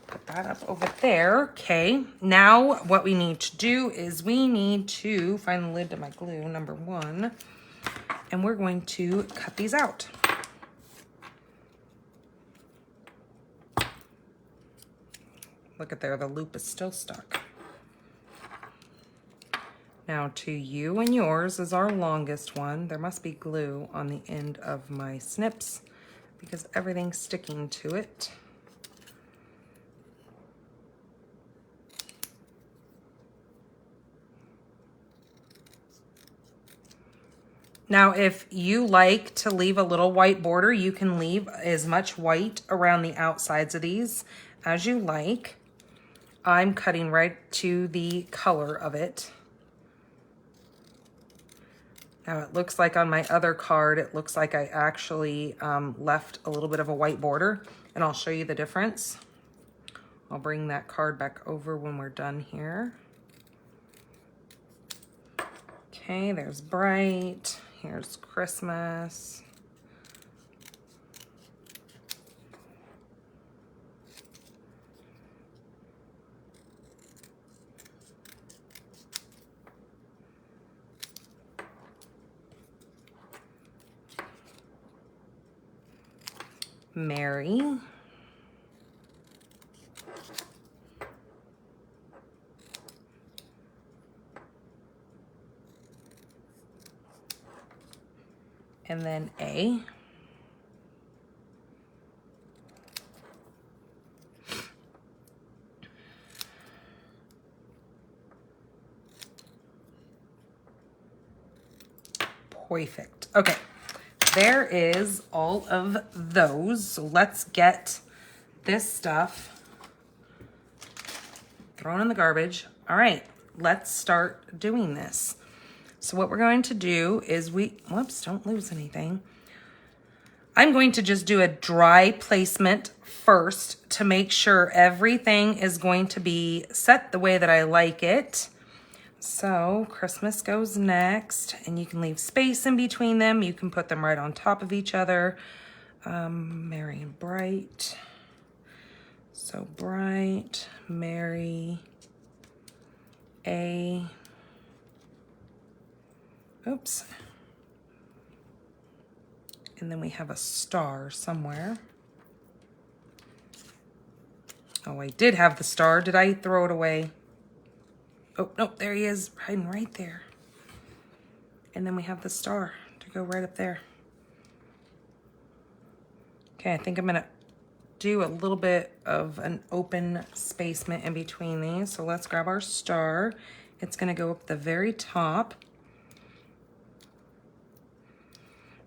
put that up over there. Okay, now what we need to do is we need to find the lid to my glue, number 1, and we're going to cut these out. Look at there, the loop is still stuck. Now to you and yours is our longest one. There must be glue on the end of my snips because everything's sticking to it. Now, if you like to leave a little white border, you can leave as much white around the outsides of these as you like. I'm cutting right to the color of it. Now it looks like on my other card, it looks like I actually left a little bit of a white border, and I'll show you the difference. I'll bring that card back over when we're done here. Okay, there's Bright, here's Christmas. Merry. And then A. Perfect. Okay. There is all of those. So let's get this stuff thrown in the garbage. All right, let's start doing this. So what we're going to do is whoops, don't lose anything. I'm going to just do a dry placement first to make sure everything is going to be set the way that I like it. So Christmas goes next, and you can leave space in between them. You can put them right on top of each other. Merry and Bright. So Bright, Merry, A. Oops. And then we have a star somewhere. Oh, I did have the star. Did I throw it away? Oh, no, there he is, hiding right there. And then we have the star to go right up there. Okay, I think I'm gonna do a little bit of an open spacement in between these. So let's grab our star. It's gonna go up the very top.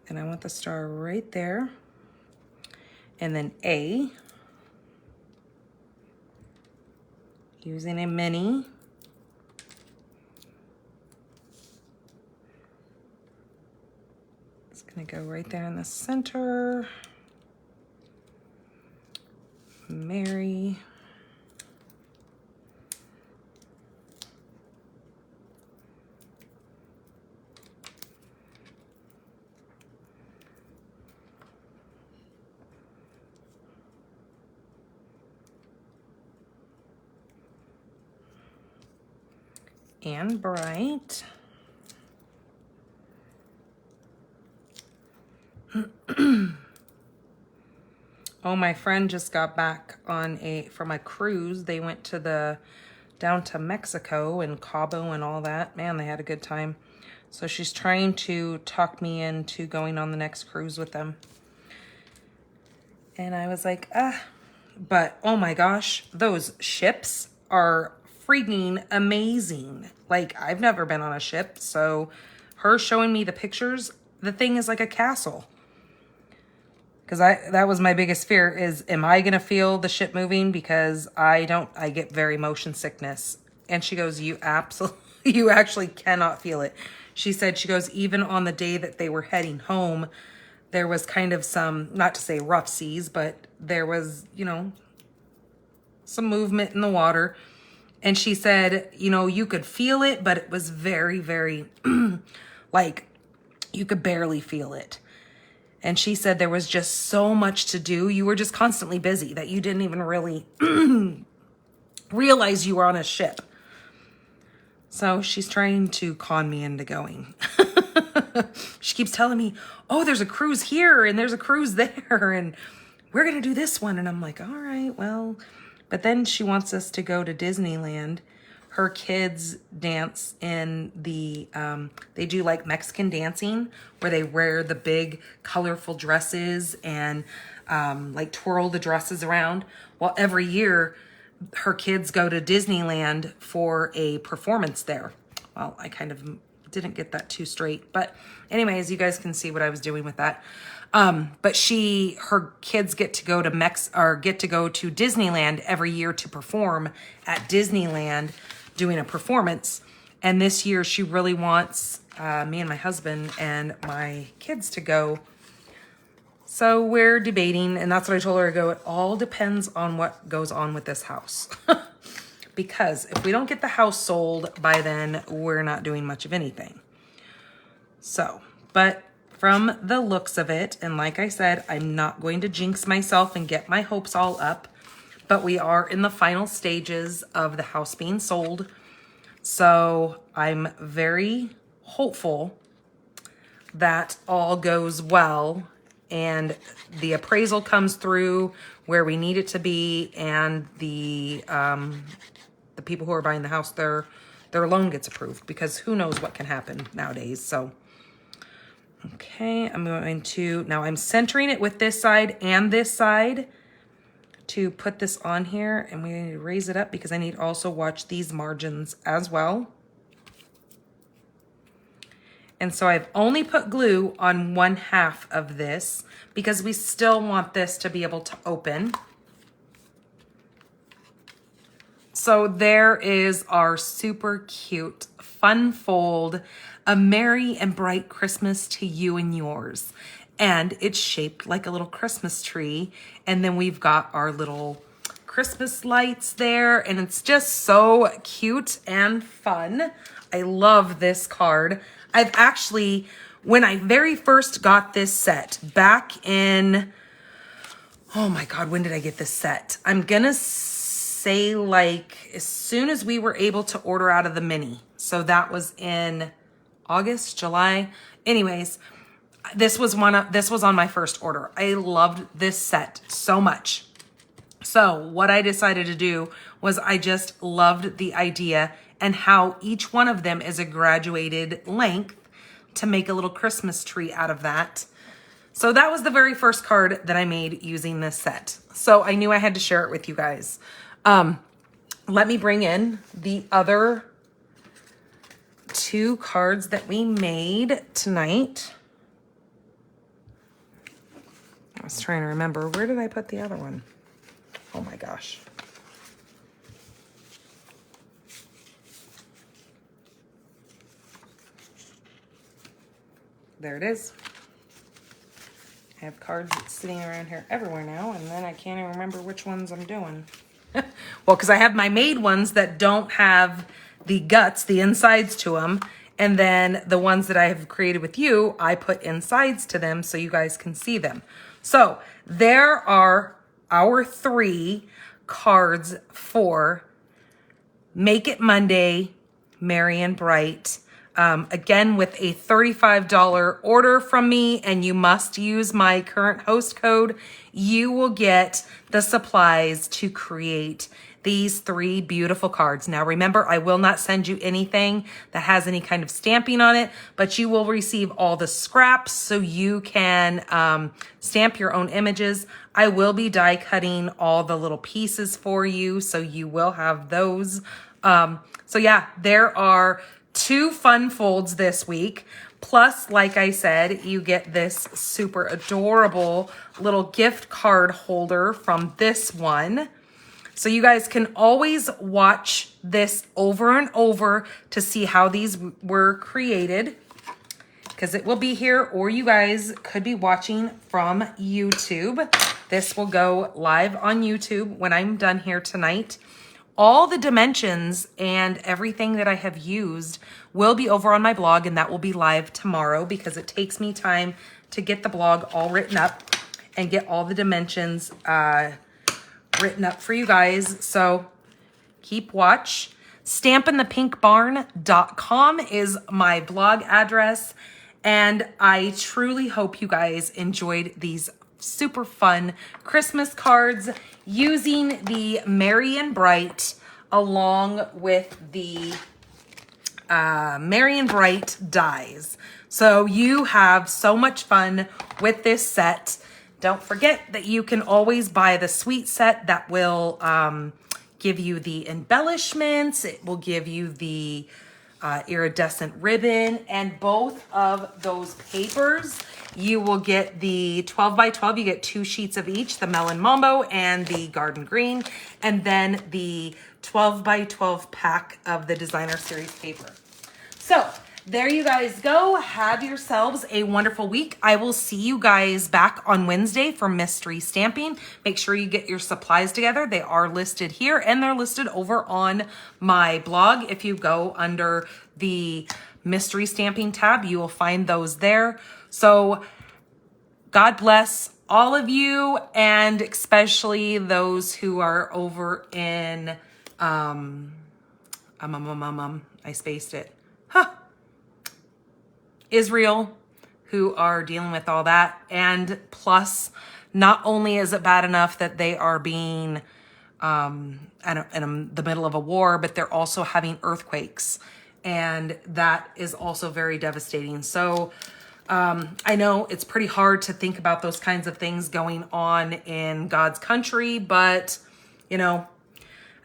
And I want the star right there. And then A, using a mini. It's gonna go right there in the center. Mary. And Bright. Oh, my friend just got back from a cruise. They went down to Mexico and Cabo and all that. Man, they had a good time. So she's trying to talk me into going on the next cruise with them. And I was like, but oh my gosh, those ships are freaking amazing. Like, I've never been on a ship, so her showing me the pictures, the thing is like a castle. Because that was my biggest fear is, am I going to feel the ship moving? Because I get very motion sickness. And she goes, you actually cannot feel it. She said, she goes, even on the day that they were heading home, there was kind of some, not to say rough seas, but there was, you know, some movement in the water. And she said, you know, you could feel it, but it was very, very, like, you could barely feel it. And she said there was just so much to do. You were just constantly busy that you didn't even really realize you were on a ship. So she's trying to con me into going. She keeps telling me, oh, there's a cruise here and there's a cruise there and we're going to do this one. And I'm like, all right, well. But then she wants us to go to Disneyland. Her kids dance in the, they do like Mexican dancing where they wear the big colorful dresses and like twirl the dresses around. Well, every year her kids go to Disneyland for a performance there. Well, I kind of didn't get that too straight, but anyways, you guys can see what I was doing with that. But her kids get to go to Disneyland every year to perform at Disneyland doing a performance. And this year she really wants me and my husband and my kids to go. So we're debating, and that's what I told her to go. It all depends on what goes on with this house. Because if we don't get the house sold by then, we're not doing much of anything. So, but from the looks of it, and like I said, I'm not going to jinx myself and get my hopes all up, but we are in the final stages of the house being sold. So I'm very hopeful that all goes well and the appraisal comes through where we need it to be, and the people who are buying the house, their loan gets approved, because who knows what can happen nowadays. So okay, now I'm centering it with this side and this side to put this on here, and we need to raise it up because I need to also watch these margins as well. And so I've only put glue on 1/2 of this because we still want this to be able to open. So there is our super cute fun fold, A Merry and Bright Christmas to You and Yours. And it's shaped like a little Christmas tree. And then we've got our little Christmas lights there. And it's just so cute and fun. I love this card. I've actually, when I very first got this set back in, oh my God, when did I get this set? I'm gonna say like as soon as we were able to order out of the mini. So that was in August, July. Anyways, this was on my first order. I loved this set so much. So what I decided to do was I just loved the idea and how each one of them is a graduated length to make a little Christmas tree out of that. So that was the very first card that I made using this set. So I knew I had to share it with you guys. Let me bring in the other 2 cards that we made tonight. I was trying to remember, where did I put the other one? Oh my gosh. There it is. I have cards sitting around here everywhere now, and then I can't even remember which ones I'm doing. Well, because I have my made ones that don't have the guts, the insides to them, and then the ones that I have created with you, I put insides to them so you guys can see them. So there are our 3 cards for Make It Monday, Merry and Bright. Again, with a $35 order from me, and you must use my current host code, you will get the supplies to create these 3 beautiful cards. Now, remember, I will not send you anything that has any kind of stamping on it, but you will receive all the scraps so you can stamp your own images. I will be die cutting all the little pieces for you, so you will have those. So yeah, there are 2 fun folds this week. Plus, like I said, you get this super adorable little gift card holder from this one. So you guys can always watch this over and over to see how these were created, because it will be here, or you guys could be watching from YouTube. This will go live on YouTube when I'm done here tonight. All the dimensions and everything that I have used will be over on my blog, and that will be live tomorrow because it takes me time to get the blog all written up and get all the dimensions written up for you guys. So keep watch. Stampinthepinkbarn.com is my blog address, and I truly hope you guys enjoyed these super fun Christmas cards using the Merry and Bright along with the Merry and Bright dies. So you have so much fun with this set. Don't forget that you can always buy the sweet set that will give you the embellishments. It will give you the iridescent ribbon, and both of those papers. You will get the 12 by 12. You get 2 sheets of each, the Melon Mambo and the Garden Green, and then the 12 by 12 pack of the Designer Series paper. So there you guys go. Have yourselves a wonderful week. I will see you guys back on Wednesday for mystery stamping. Make sure you get your supplies together. They are listed here, and they're listed over on my blog. If you go under the mystery stamping tab, you will find those there. So God bless all of you, and especially those who are over in, I spaced it. Israel, who are dealing with all that. And plus, not only is it bad enough that they are being in the middle of a war, but they're also having earthquakes. And that is also very devastating. So I know it's pretty hard to think about those kinds of things going on in God's country, but, you know,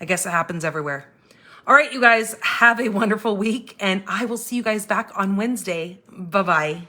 I guess it happens everywhere. All right, you guys, have a wonderful week, and I will see you guys back on Wednesday. Bye-bye.